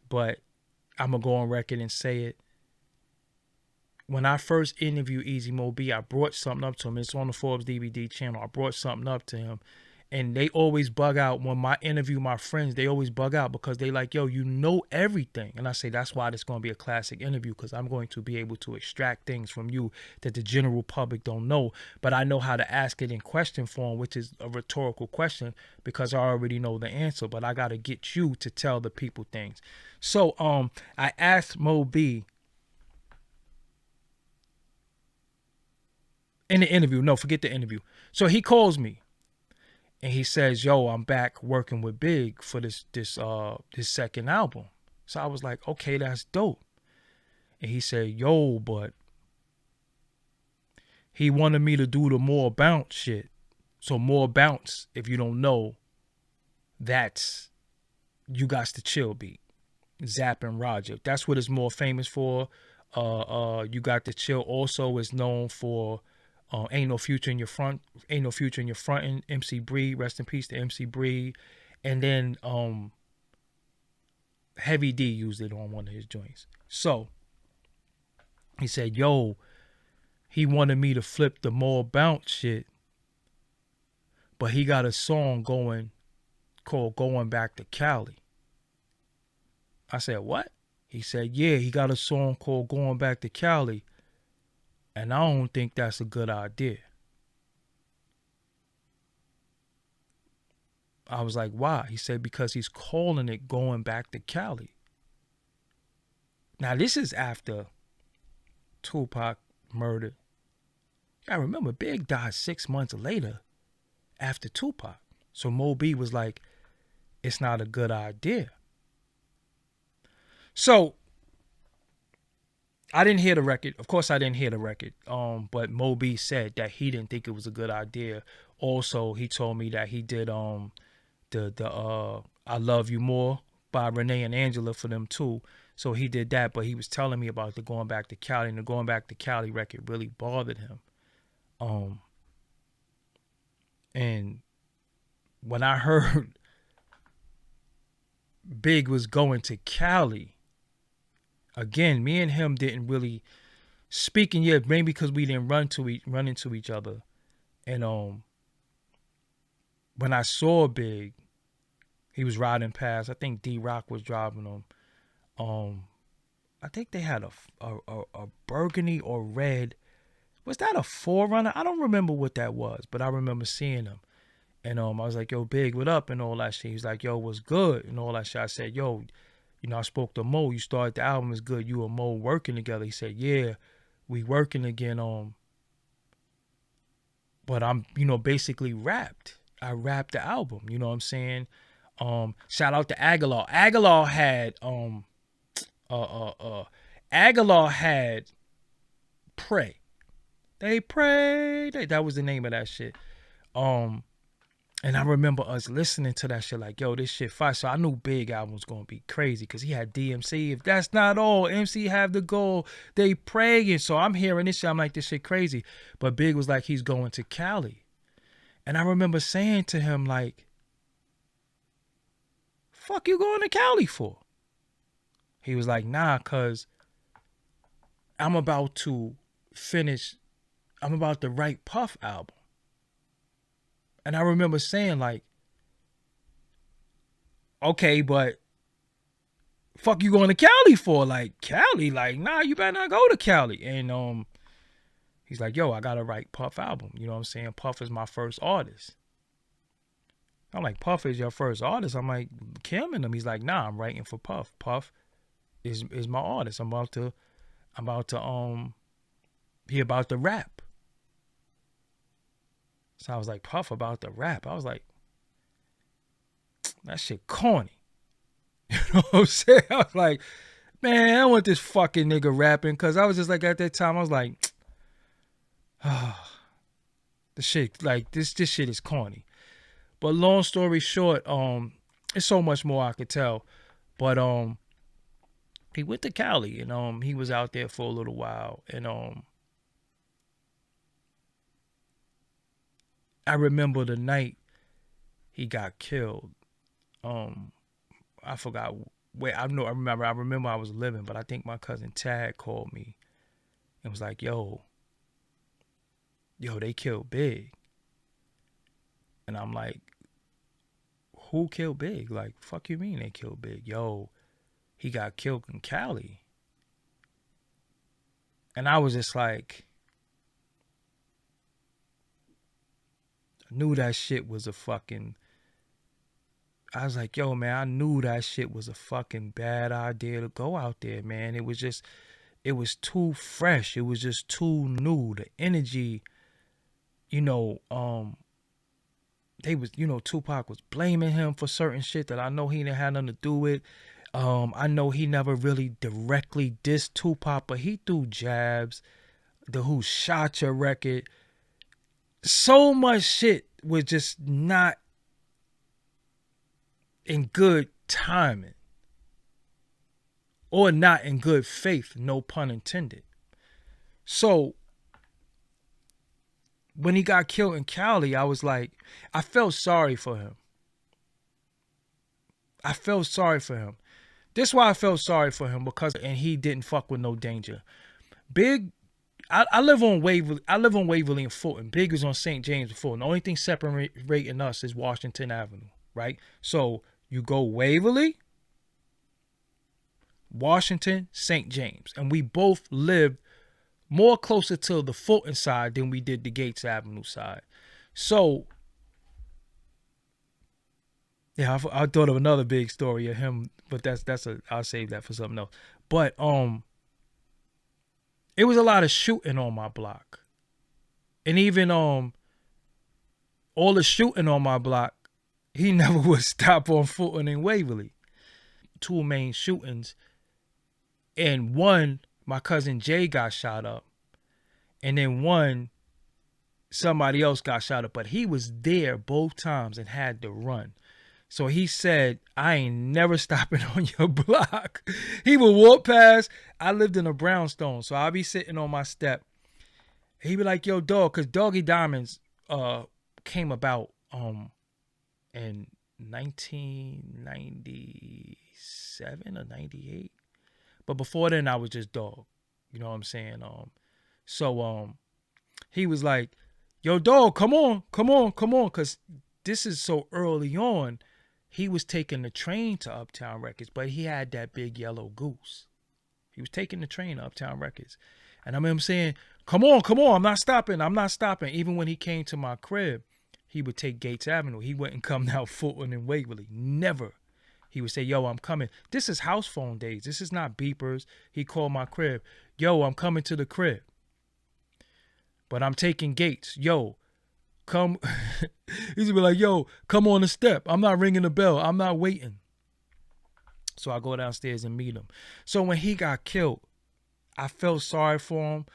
but I'm gonna go on record and say it. When I first interviewed Easy Mo B, I brought something up to him. It's on the Forbes DVD channel. I brought something up to him. And they always bug out when I interview my friends. They always bug out because they like, yo, you know everything. And I say, that's why this is going to be a classic interview, because I'm going to be able to extract things from you that the general public don't know. But I know how to ask it in question form, which is a rhetorical question, because I already know the answer. But I got to get you to tell the people things. So I asked Mo B in the interview. No, forget the interview. So he calls me and he says, yo, I'm back working with Big for this second album. So I was like, okay, that's dope. And he said, yo, but he wanted me to do the more bounce shit. So more bounce, if you don't know, that's You Got to Chill beat. Zapp and Roger. That's what it's more famous for. You Got to Chill also is known for Ain't No Future in Your Front, Ain't No Future in Your Frontin', MC Breed, rest in peace to MC Breed. And then Heavy D used it on one of his joints. So he said, yo, he wanted me to flip the more bounce shit, but he got a song going called Going Back to Cali. I said, what? He said, yeah, he got a song called Going Back to Cali, and I don't think that's a good idea. I was like, why? He said, because he's calling it Going Back to Cali. Now, this is after Tupac murdered. I remember Big died 6 months later after Tupac. So Mo B was like, it's not a good idea. So I didn't hear the record. Of course, I didn't hear the record. But Mo B said that he didn't think it was a good idea. Also, he told me that he did the I Love You More by Renee and Angela for them too. So he did that, but he was telling me about the Going Back to Cali, and the Going Back to Cali record really bothered him. And when I heard Big was going to Cali, again, me and him didn't really speaking, yeah, maybe because we didn't run into each other. And when I saw Big, he was riding past. I think D-Rock was driving him. I think they had a burgundy or red. Was that a Forerunner? I don't remember what that was, but I remember seeing him. And I was like, yo, Big, what up? And all that shit. He's like, yo, what's good? And all that shit. I said, yo, I spoke to Mo. You started the album, is good. You and Mo working together. He said, yeah, we working again. But I'm, basically rapped. I rapped the album. You know what I'm saying? Shout out to Aguilar. Aguilar had Pray. They pray. That was the name of that shit. And I remember us listening to that shit like, yo, this shit fire. So I knew Big album was going to be crazy because he had DMC. If that's not all, MC have the goal. They praying. So I'm hearing this shit. I'm like, this shit crazy. But Big was like, he's going to Cali. And I remember saying to him, like, fuck you going to Cali for? He was like, nah, because I'm about to write Puff album. And I remember saying, like, okay, but fuck you going to Cali for? Like, Cali? Like, nah, you better not go to Cali. And he's like, yo, I gotta write Puff album. You know what I'm saying? Puff is my first artist. I'm like, Puff is your first artist? I'm like, Kim and him. He's like, nah, I'm writing for Puff. Puff is my artist. I'm about to he about to rap. So I was like, Puff about to rap. I was like, that shit corny. You know what I'm saying? I was like, man, I want this fucking nigga rapping. Cause I was just like, at that time, I was like, the shit, like this shit is corny. But long story short, it's so much more I could tell. But he went to Cali and he was out there for a little while. And I remember the night he got killed. I forgot where. I remember I was living, but I think my cousin Tad called me and was like, yo, they killed Big. And I'm like, who killed Big? Like, fuck you mean they killed Big? Yo, he got killed in Cali. And I was just like, I knew that shit was a fucking, I was like, yo, man, I knew that shit was a fucking bad idea to go out there, man. It was too fresh. It was just too new. The energy, Tupac was blaming him for certain shit that I know he didn't have nothing to do with. I know he never really directly dissed Tupac, but he threw jabs. The Who Shot Your record. So much shit was just not in good timing. Or not in good faith, no pun intended. So when he got killed in Cali, I was like, I felt sorry for him. This is why I felt sorry for him, because he didn't fuck with no danger. Big, I live on Waverly and Fulton. Big is on St. James and Fulton. The only thing separating us is Washington Avenue, right? So you go Waverly, Washington, St. James, and we both lived more closer to the Fulton side than we did the Gates Avenue side. So, yeah, I thought of another big story of him, but I'll save that for something else. But it was a lot of shooting on my block, and even all the shooting on my block, he never would stop on Fulton and Waverly. Two main shootings, and one, my cousin Jay got shot up, and then one, somebody else got shot up, but he was there both times and had to run. So he said, I ain't never stopping on your block. He would walk past. I lived in a brownstone, so I'll be sitting on my step. He'd be like, yo, dog, because Doggie Diamonds came about in 1997 or 98. But before then, I was just Dog. You know what I'm saying? He was like, yo, dog, come on, because this is so early on. He was taking the train to Uptown Records, but he had that big yellow goose. He was taking the train to Uptown Records. And I remember him saying, come on, I'm not stopping. Even when he came to my crib, he would take Gates Avenue. He wouldn't come down Fulton and Waverly. Never. He would say, yo, I'm coming. This is house phone days. This is not beepers. He called my crib. Yo, I'm coming to the crib. But I'm taking Gates. Yo, come. He'd be like, yo, come on the step. I'm not ringing the bell. I'm not waiting. So I go downstairs and meet him. So when he got killed, I felt sorry for him,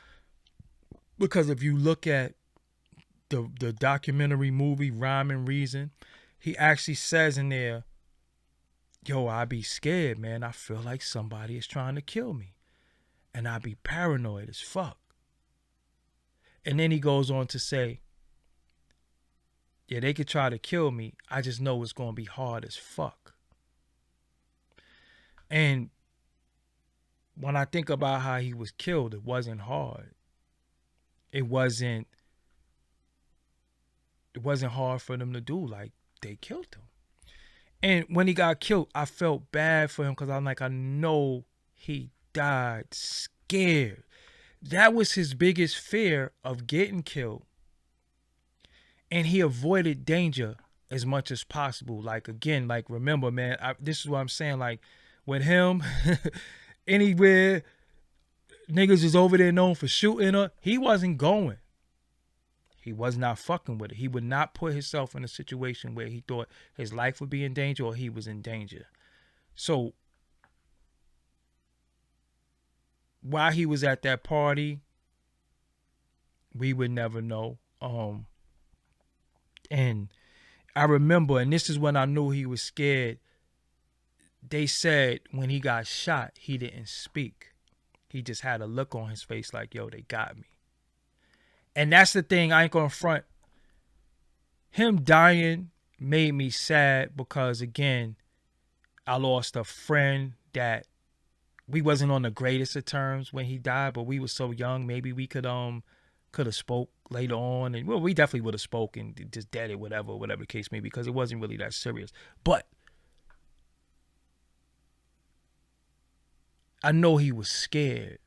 because if you look at the documentary movie Rhyme and Reason, he actually says in there, yo, I be scared, man. I feel like somebody is trying to kill me. And I be paranoid as fuck. And then he goes on to say, yeah, they could try to kill me. I just know it's going to be hard as fuck. And when I think about how he was killed, it wasn't hard. It wasn't hard for them to do. Like, they killed him. And when he got killed, I felt bad for him, because I'm like, I know he died scared. That was his biggest fear, of getting killed. And he avoided danger as much as possible. Like, again, like, remember, man, this is what I'm saying. Like, with him, anywhere niggas is over there known for shooting her, he wasn't going. He was not fucking with it. He would not put himself in a situation where he thought his life would be in danger or he was in danger. So while he was at that party, we would never know. And I remember, and this is when I knew he was scared, they said when he got shot, he didn't speak. He just had a look on his face like, yo, they got me. And that's the thing, I ain't gonna front. Him dying made me sad, because, again, I lost a friend that we wasn't on the greatest of terms when he died, but we was so young. Maybe we could have spoke later on, and well, we definitely would have spoken, just dead it, whatever the case may be, because it wasn't really that serious. But I know he was scared.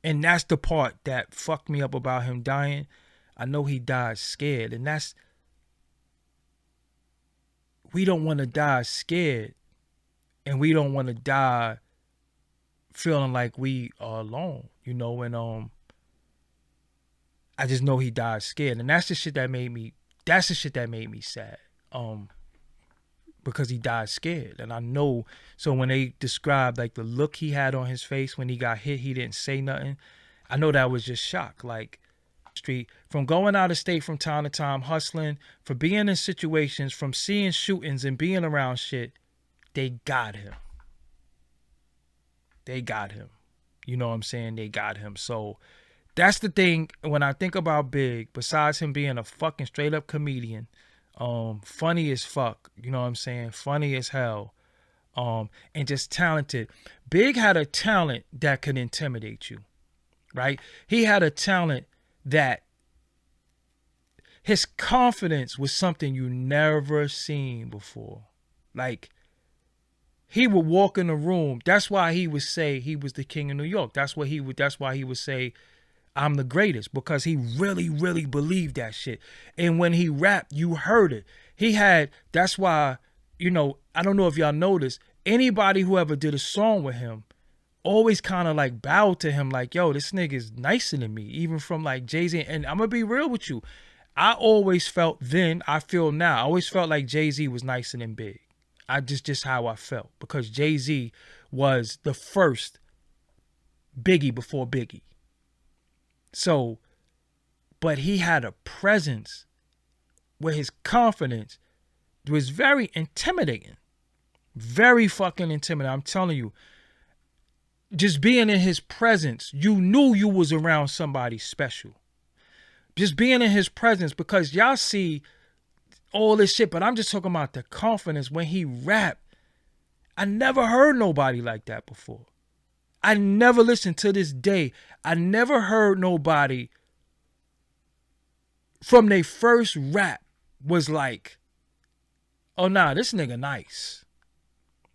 And that's the part that fucked me up about him dying. I know he died scared. And we don't want to die scared. And we don't want to die feeling like we are alone, you know. And I just know he died scared. And that's the shit that made me sad. Because he died scared. And I know, so when they described like the look he had on his face when he got hit, he didn't say nothing. I know that was just shock. Like, street, from going out of state from time to time, hustling, for being in situations, from seeing shootings and being around shit, they got him. You know what I'm saying? They got him. So that's the thing, when I think about Big, besides him being a fucking straight up comedian, funny as fuck, you know what I'm saying? Funny as hell. And just talented. Big had a talent that could intimidate you, right? He had a talent that his confidence was something you never seen before. Like, he would walk in a room. That's why he would say he was the king of New York. That's why he would say, I'm the greatest, because he really, really believed that shit. And when he rapped, you heard it. That's why, you know, I don't know if y'all noticed, anybody who ever did a song with him always kind of like bowed to him like, yo, this nigga's nicer than me, even from like Jay-Z. And I'm going to be real with you. I always felt then, I feel now, I always felt like Jay-Z was nicer than Big. Just how I felt, because Jay-Z was the first Biggie before Biggie. So, but he had a presence where his confidence was very intimidating. Very fucking intimidating. I'm telling you, just being in his presence, you knew you was around somebody special. Just being in his presence, because y'all see all this shit, but I'm just talking about the confidence when he rapped. I never heard nobody like that before. I never listened to this day. I never heard nobody from their first rap was like, oh nah, this nigga nice.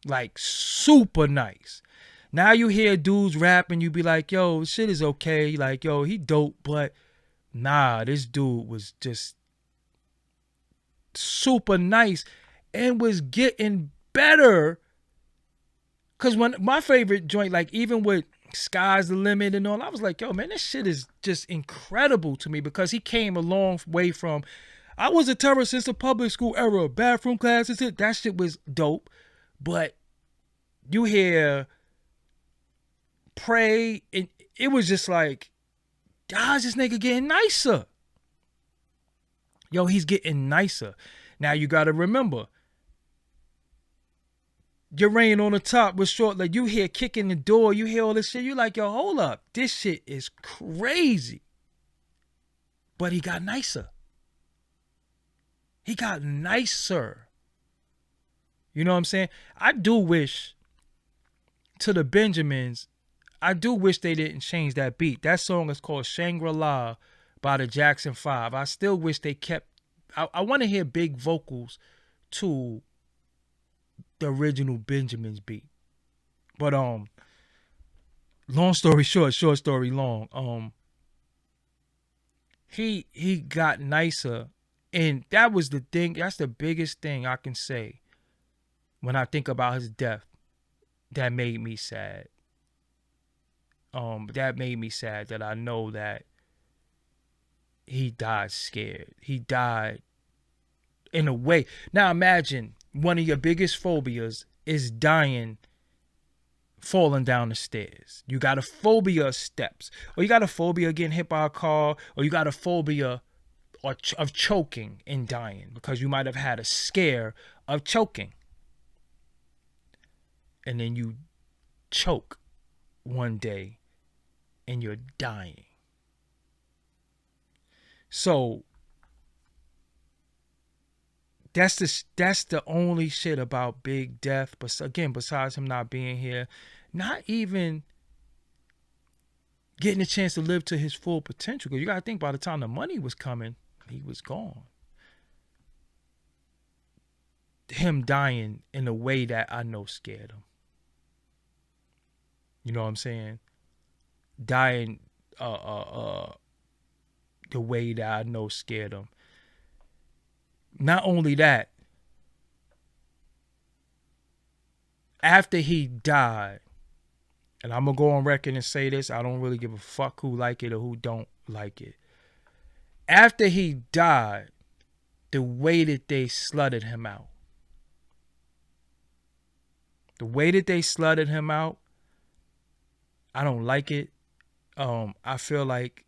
Like super nice. Now you hear dudes rap and you be like, yo, shit is okay. Like, yo, he dope, but nah, this dude was just super nice and was getting better. Cause when my favorite joint, like even with Sky's the Limit and all, I was like, yo, man, this shit is just incredible to me because he came a long way from, I was a terror since the public school era, bathroom classes, that shit was dope. But you hear Pray, and it was just like, how's this nigga getting nicer? Yo, he's getting nicer. Now you gotta remember, your reign on the top was short. Like you hear kicking the door, you hear all this shit. You like, yo, hold up. This shit is crazy. But he got nicer. He got nicer. You know what I'm saying? I do wish to the Benjamins, I do wish they didn't change that beat. That song is called Shangri-La by the Jackson 5. I still wish they kept, I want to hear big vocals to the original Benjamin's beat. But long story short, short story long, he got nicer, and that was the thing. That's the biggest thing I can say when I think about his death. That made me sad. That made me sad that I know that he died scared. He died in a way. Now imagine one of your biggest phobias is dying falling down the stairs. You got a phobia of steps, or you got a phobia of getting hit by a car, or you got a phobia of choking and dying because you might have had a scare of choking. And then you choke one day and you're dying. So that's the only shit about Big death. But again, besides him not being here, not even getting a chance to live to his full potential. Because you got to think, by the time the money was coming, he was gone. Him dying in a way that I know scared him. You know what I'm saying? Dying the way that I know scared him. Not only that, after he died, and I'm going to go on record and say this, I don't really give a fuck who like it or who don't like it. After he died, the way that they slutted him out. The way that they slutted him out, I don't like it. I feel like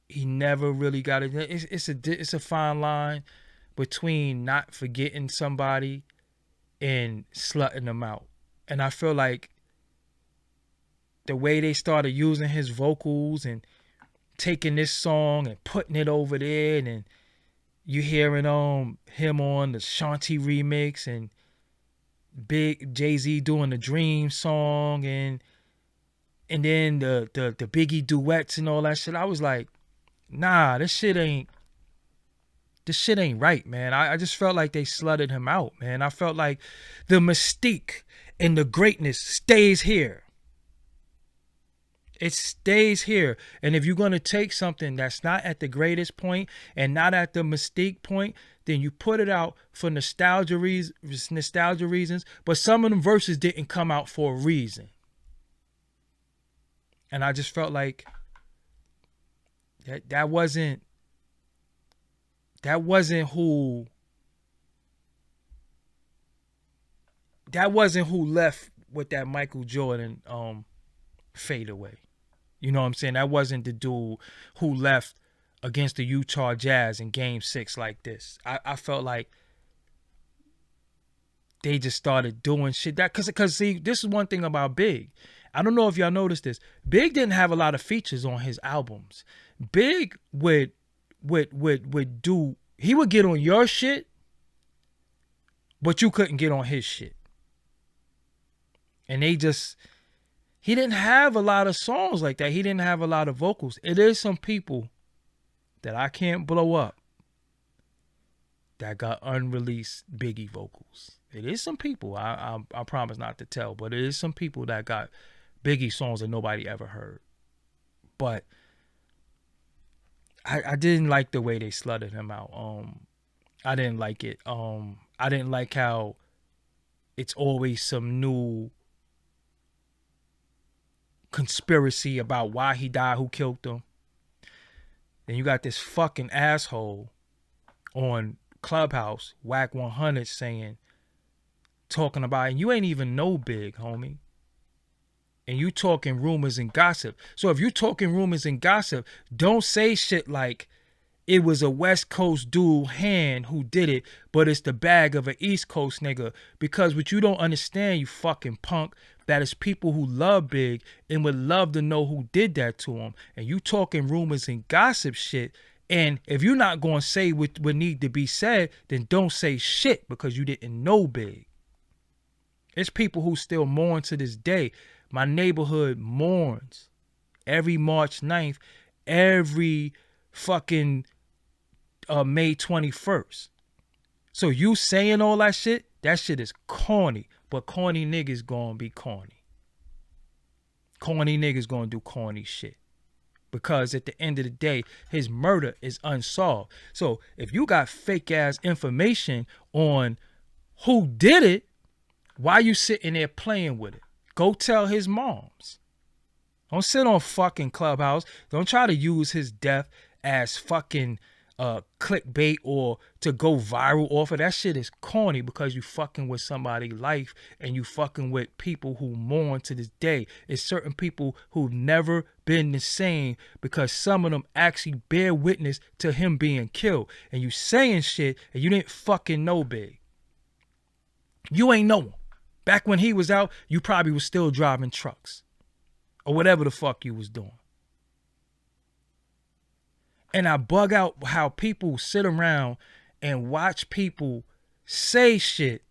he never really got it. It's a fine line between not forgetting somebody and slutting them out. And I feel like the way they started using his vocals and taking this song and putting it over there, and then you hearing him on the Shanti remix and Big Jay-Z doing the Dream song, and then the Biggie duets and all that shit. I was like, nah, this shit ain't right, man. I just felt like they slutted him out, man. I felt like the mystique and the greatness stays here. It stays here. And if you're going to take something that's not at the greatest point and not at the mystique point, then you put it out for nostalgia reasons. But some of them verses didn't come out for a reason. And I just felt like that wasn't who left with that Michael Jordan fadeaway. You know what I'm saying? That wasn't the dude who left against the Utah Jazz in Game 6 like this. I felt like they just started doing shit that because see, this is one thing about Big. I don't know if y'all noticed this. Big didn't have a lot of features on his albums. Big would do, he would get on your shit, but you couldn't get on his shit. And they just He didn't have a lot of songs like that. He didn't have a lot of vocals. It is some people that I can't blow up that got unreleased Biggie vocals. It is some people. I promise not to tell, but it is some people that got Biggie songs that nobody ever heard. But I didn't like the way they slutted him out. I didn't like it. I didn't like how it's always some new conspiracy about why he died, who killed him. Then you got this fucking asshole on Clubhouse, Whack 100, talking about, and you ain't even know Big, homie. And you talking rumors and gossip. So if you talking rumors and gossip, don't say shit like it was a West Coast dude hand who did it, but it's the bag of an East Coast nigga. Because what you don't understand, you fucking punk, that is people who love Big and would love to know who did that to him. And you talking rumors and gossip shit. And if you're not going to say what need to be said, then don't say shit because you didn't know Big. It's people who still mourn to this day. My neighborhood mourns every March 9th, every fucking May 21st. So you saying all that shit is corny. But corny niggas gonna be corny. Corny niggas gonna do corny shit. Because at the end of the day, his murder is unsolved. So if you got fake ass information on who did it, why you sitting there playing with it? Go tell his moms. Don't sit on fucking Clubhouse. Don't try to use his death as fucking clickbait or to go viral off of that shit is corny because you fucking with somebody's life and you fucking with people who mourn to this day. It's certain people who've never been the same because some of them actually bear witness to him being killed. And you saying shit and you didn't fucking know Big. You ain't know him. Back when he was out, you probably was still driving trucks or whatever the fuck you was doing. And I bug out how people sit around and watch people say shit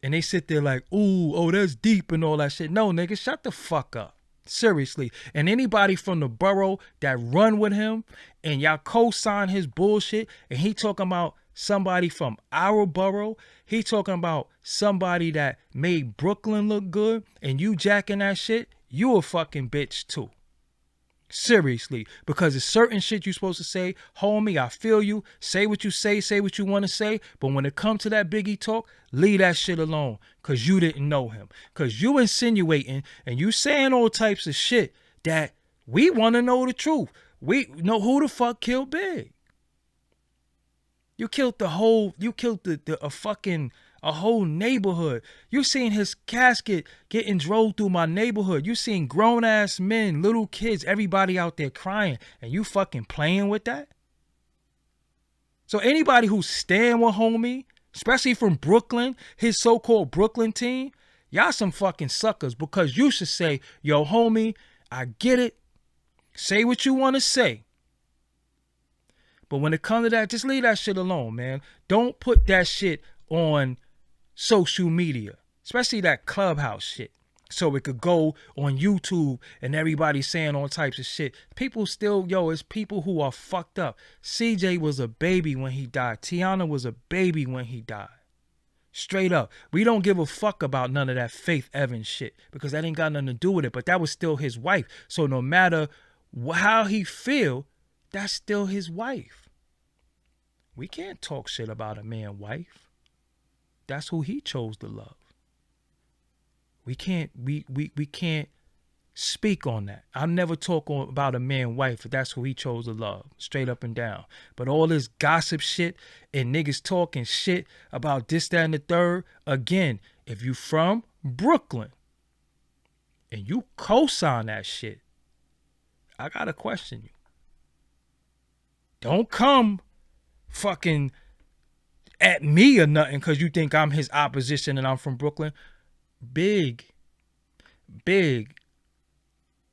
and they sit there like, ooh, oh, that's deep and all that shit. No, nigga, shut the fuck up. Seriously. And anybody from the borough that run with him and y'all co-sign his bullshit and he talking about somebody from our borough, he talking about somebody that made Brooklyn look good and you jacking that shit, you a fucking bitch too. Seriously, because it's certain shit you supposed to say, homie, I feel you, say what you say what you want to say, but when it comes to that Biggie talk, leave that shit alone, because you didn't know him, because you insinuating and you saying all types of shit that we want to know the truth. We know who the fuck killed Big. You killed the whole, a whole neighborhood. You seen his casket getting drove through my neighborhood. You seen grown ass men, little kids, everybody out there crying, and you fucking playing with that? So anybody who's staying with homie, especially from Brooklyn, his so-called Brooklyn team, y'all some fucking suckers because you should say, yo homie, I get it. Say what you want to say. But when it comes to that, just leave that shit alone, man. Don't put that shit on social media, especially that Clubhouse shit, so it could go on YouTube and everybody saying all types of shit. People still, it's people who are fucked up. CJ was a baby when he died. Tiana was a baby when he died. Straight up. We don't give a fuck about none of that Faith Evans shit because that ain't got nothing to do with it, but that was still his wife. So no matter how he feel, that's still his wife. We can't talk shit about a man's wife. That's who he chose to love. We can't speak on that. I'm never talking about a man's wife if that's who he chose to love, straight up and down. But all this gossip shit and niggas talking shit about this, that, and the third, again, if you from Brooklyn and you co-sign that shit, I gotta question you. Don't come fucking at me or nothing because you think I'm his opposition and I'm from Brooklyn. Big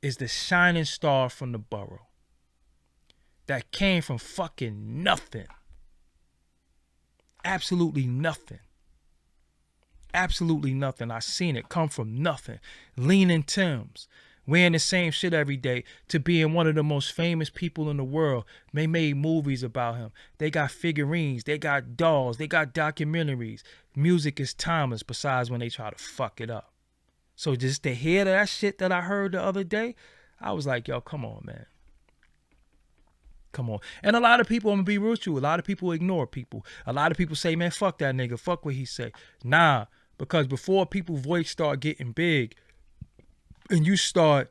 is the shining star from the borough that came from fucking nothing. Absolutely nothing. absolutely nothing. I seen it come from nothing. Leaning Timbs, wearing the same shit every day, to being one of the most famous people in the world. They made movies about him. They got figurines. They got dolls. They got documentaries. Music is timeless besides when they try to fuck it up. So just to hear that shit that I heard the other day, I was like, yo, come on, man. Come on. And a lot of people, I'm going to be real with you, a lot of people ignore people. A lot of people say, man, fuck that nigga. Fuck what he say. Nah, because before people's voice start getting big and you start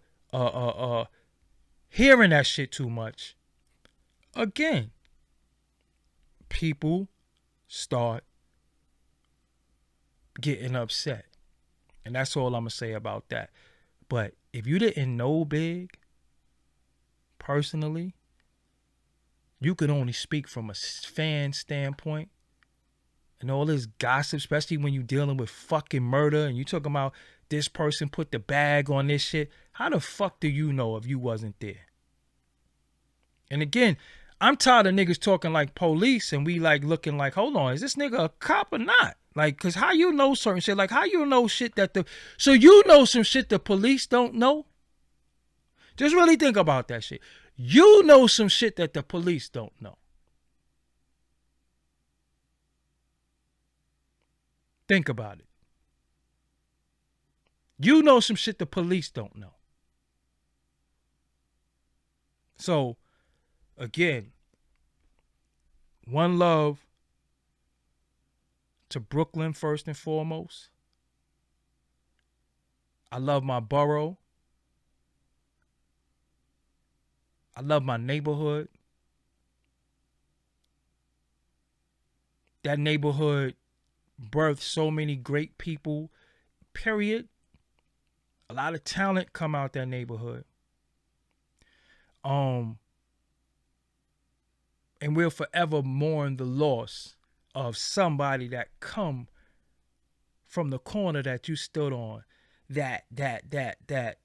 hearing that shit too much, again, people start getting upset. And that's all I'm going to say about that. But if you didn't know Big personally, you could only speak from a fan standpoint. And all this gossip, especially when you're dealing with fucking murder and you talking about this person put the bag on this shit. How the fuck do you know if you wasn't there? And again, I'm tired of niggas talking like police and we like looking like, hold on, is this nigga a cop or not? Like, cause how you know certain shit? Like, how you know shit that so you know some shit the police don't know? Just really think about that shit. You know some shit that the police don't know. Think about it. You know some shit the police don't know. So, again, one love to Brooklyn first and foremost. I love my borough. I love my neighborhood. That neighborhood birthed so many great people, period. A lot of talent come out that neighborhood. And we'll forever mourn the loss of somebody that come from the corner that you stood on, that the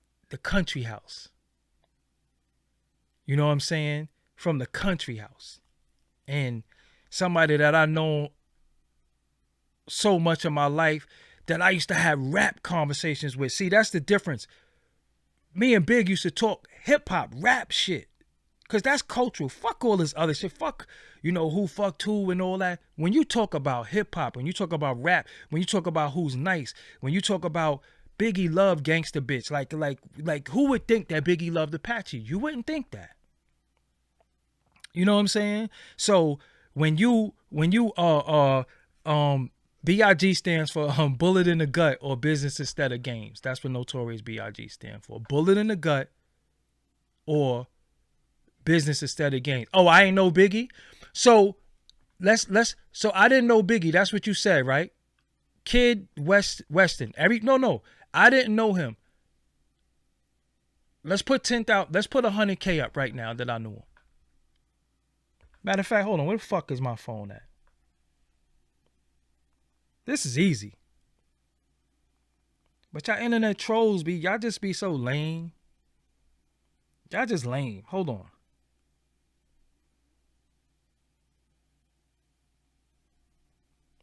country house. You know what I'm saying? From the country house. And somebody that I know so much of my life that I used to have rap conversations with. See, that's the difference. Me and Big used to talk hip hop, rap shit. Cause that's cultural. Fuck all this other shit. Fuck, you know, who fucked who and all that. When you talk about hip hop, when you talk about rap, when you talk about who's nice, when you talk about Biggie loved gangsta bitch, like who would think that Biggie loved Apache? You wouldn't think that. You know what I'm saying? So when you B.I.G. stands for bullet in the gut or business instead of games. That's what Notorious B.I.G. stand for. Bullet in the gut or business instead of games. Oh, I ain't know Biggie. So so I didn't know Biggie. That's what you said, right? Kid Weston. No. I didn't know him. Let's put 10,000. Let's put 100K up right now that I knew him. Matter of fact, hold on. Where the fuck is my phone at? This is easy. But y'all internet trolls y'all just be so lame. Y'all just lame. Hold on.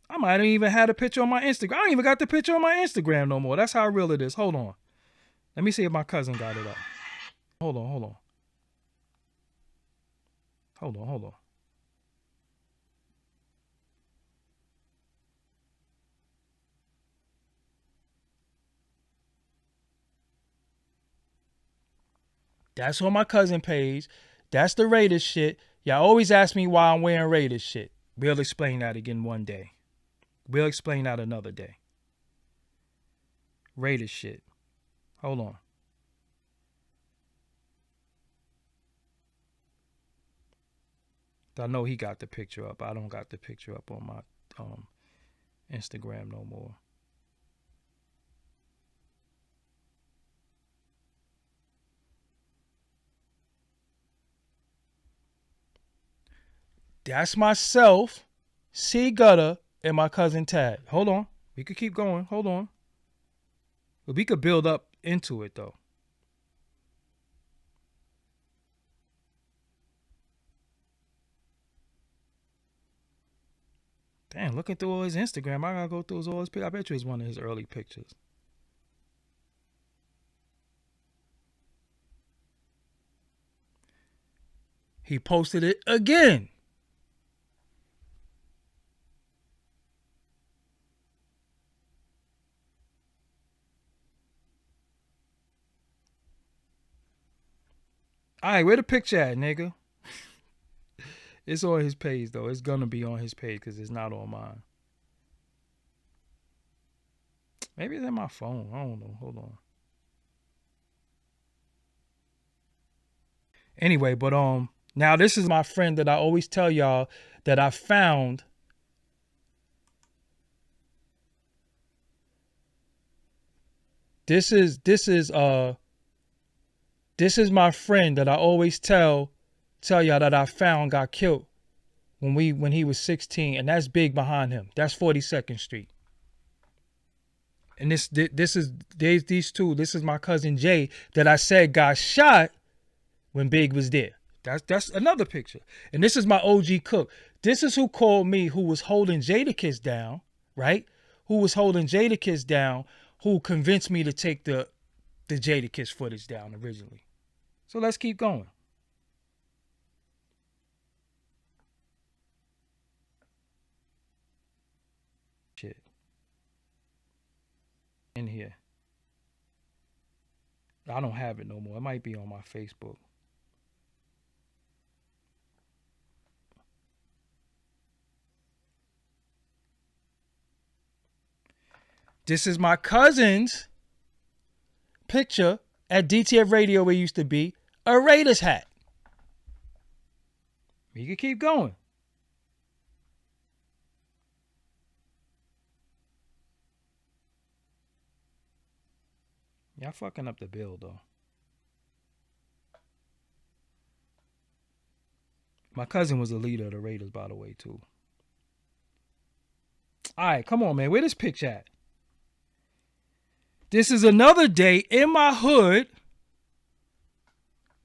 I might have even had a picture on my Instagram. I don't even got the picture on my Instagram no more. That's how real it is. Hold on. Let me see if my cousin got it up. Hold on. Hold on. That's on my cousin page. That's the Raiders shit. Y'all always ask me why I'm wearing Raiders shit. We'll explain that again one day. We'll explain that another day. Raiders shit. Hold on. I know he got the picture up. I don't got the picture up on my Instagram no more. That's myself, C Gutter, and my cousin Tad. Hold on. We could keep going. Hold on. But we could build up into it, though. Damn, looking through all his Instagram, I gotta go through all his pictures. I bet you it's one of his early pictures. He posted it again. All right, where the picture at, nigga? It's on his page, though. It's gonna be on his page because it's not on mine. Maybe it's in my phone. I don't know. Hold on. Anyway, but now this is my friend that I always tell y'all that I found. This is my friend that I always tell y'all that I found got killed when he was 16, and that's Big behind him. That's 42nd Street. And this is these two. This is my cousin Jay that I said got shot when Big was there. That's another picture. And this is my OG Cook. This is who called me, who was holding Jadakiss down, right? Who was holding Jadakiss down, who convinced me to take the Jadakiss footage down originally. So let's keep going. Shit. In here. I don't have it no more. It might be on my Facebook. This is my cousin's picture at DTF Radio where it used to be a Raiders hat. You can keep going. Y'all fucking up the bill, though. My cousin was the leader of the Raiders, by the way, too. All right, come on, man. Where this picture at? This is another day in my hood.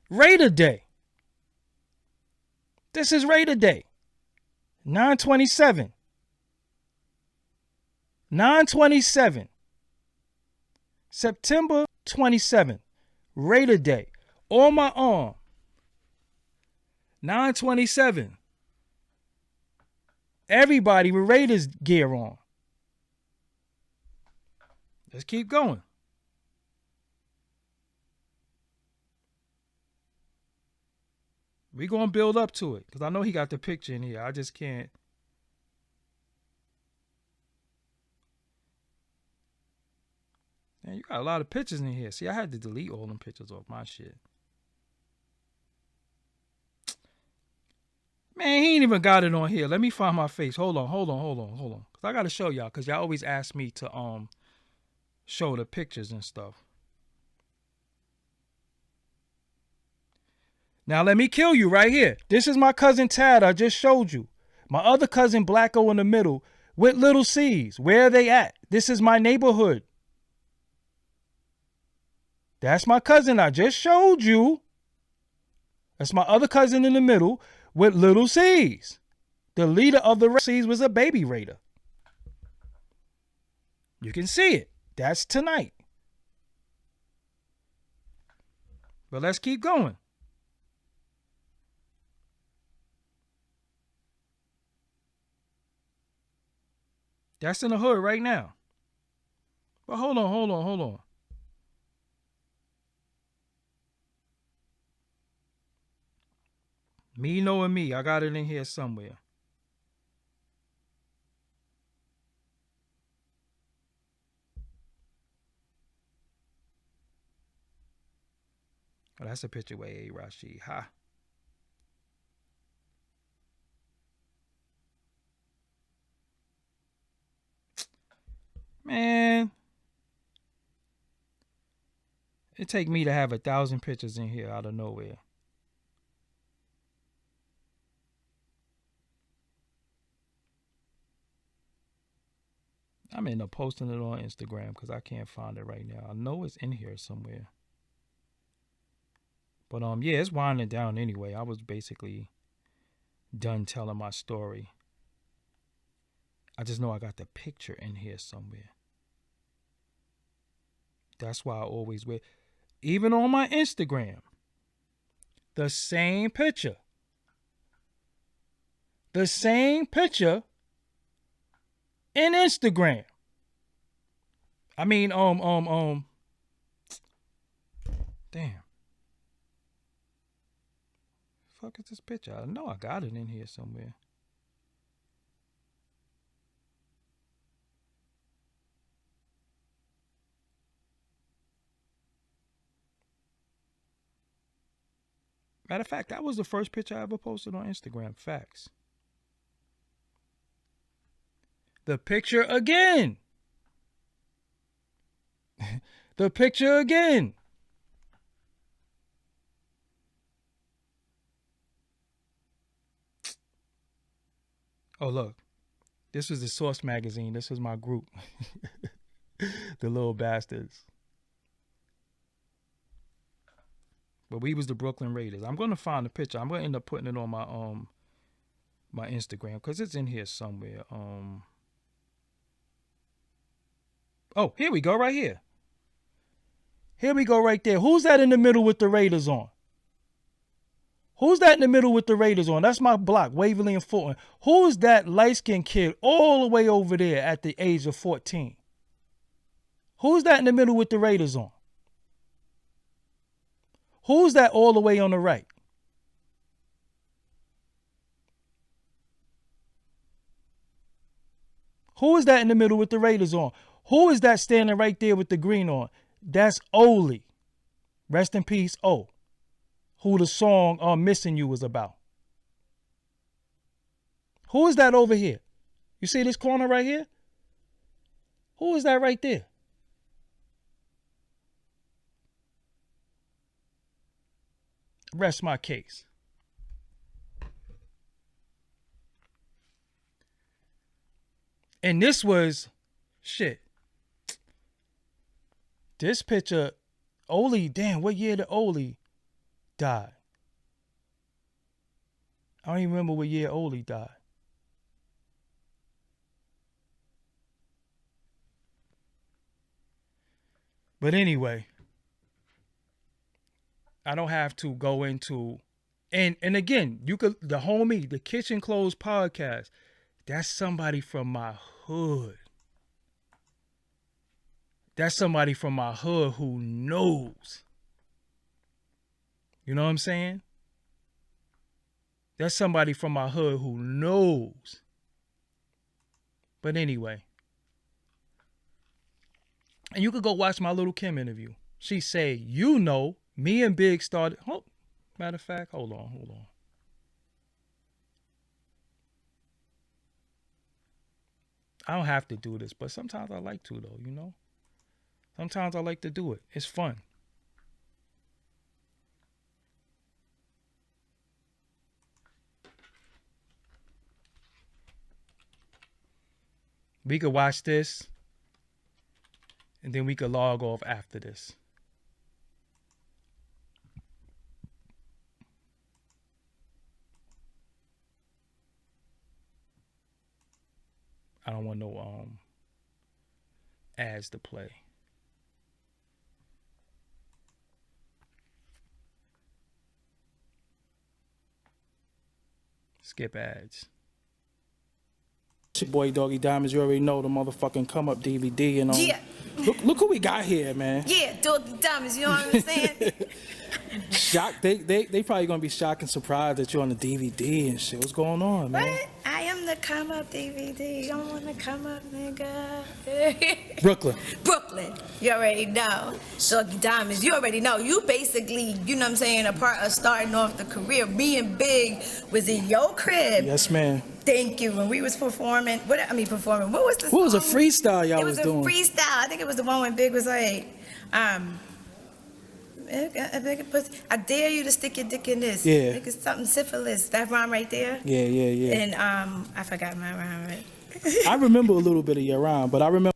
Raider Day. This is Raider Day. 9/27. 9/27. September 27th. Raider Day. On my arm. 9/27. Everybody with Raiders gear on. Let's keep going. We're going to build up to it because I know he got the picture in here. I just can't. Man, you got a lot of pictures in here. See, I had to delete all them pictures off my shit. Man, he ain't even got it on here. Let me find my face. Hold on. Because I got to show y'all because y'all always ask me to show the pictures and stuff. Now let me kill you right here. This is my cousin Tad I just showed you. My other cousin Blacko in the middle with little C's. Where are they at? This is my neighborhood. That's my cousin I just showed you. That's my other cousin in the middle with little C's. The leader of the C's was a baby raider. You can see it. That's tonight. But let's keep going. That's in the hood right now. But hold on. Me knowing me, I got it in here somewhere. Oh, that's a picture with A. Rashid. Ha. Man. It take me to have 1,000 pictures in here out of nowhere. I'm end up posting it on Instagram because I can't find it right now. I know it's in here somewhere. But yeah, it's winding down anyway. I was basically done telling my story. I just know I got the picture in here somewhere. That's why I always wear, even on my Instagram, the same picture. The same picture in Instagram. I mean, damn. Fuck is this picture? I know I got it in here somewhere. Matter of fact, that was the first picture I ever posted on Instagram. Facts. The picture again. The picture again. Oh, look. This was the Source magazine. This was my group. The little bastards. But we was the Brooklyn Raiders. I'm going to find the picture. I'm going to end up putting it on my my Instagram because it's in here somewhere. Oh, here we go right here. Here we go right there. Who's that in the middle with the Raiders on? Who's that in the middle with the Raiders on? That's my block, Waverly and Fulton. Who is that light-skinned kid all the way over there at the age of 14? Who's that in the middle with the Raiders on? Who's that all the way on the right? Who is that in the middle with the Raiders on? Who is that standing right there with the green on? That's Oli. Rest in peace, O. Who the song Missing You was about. Who is that over here? You see this corner right here? Who is that right there? Rest my case. And this was, shit. This picture, Oli, damn, what year did Oli die? I don't even remember what year Oli died. But anyway, I don't have to go into, and again, you could, the homie, the Kitchen Clothes podcast, that's somebody from my hood. That's somebody from my hood who knows. You know what I'm saying? That's somebody from my hood who knows. But anyway. And you could go watch my Lil Kim interview. She said, you know, me and Big started. Oh, matter of fact, hold on. I don't have to do this, but sometimes I like to, though, you know? Sometimes I like to do it. It's fun. We could watch this, and then we could log off after this. I don't want no ads to play. Skip ads. It's your boy Doggie Diamonds. You already know the motherfucking come up DVD and all. Yeah. Look who we got here, man. Yeah, Doggie Diamonds. You know what I'm saying? Shock. They probably gonna be shocked and surprised that you're on the DVD and shit. What's going on, man? What? I am the come up DVD. I'm on the come up, nigga. Brooklyn. You already know. Doggie Diamonds. You already know. You basically, you know what I'm saying, a part of starting off the career. Me and Big was in your crib. Yes, man. Thank you. When we was performing, what was the song? What was a freestyle y'all was doing? It was a freestyle. I think it was the one when Big was like, I dare you to stick your dick in this. Yeah. I think it's something syphilis. That rhyme right there. Yeah. And I forgot my rhyme. Right? I remember a little bit of your rhyme, but I remember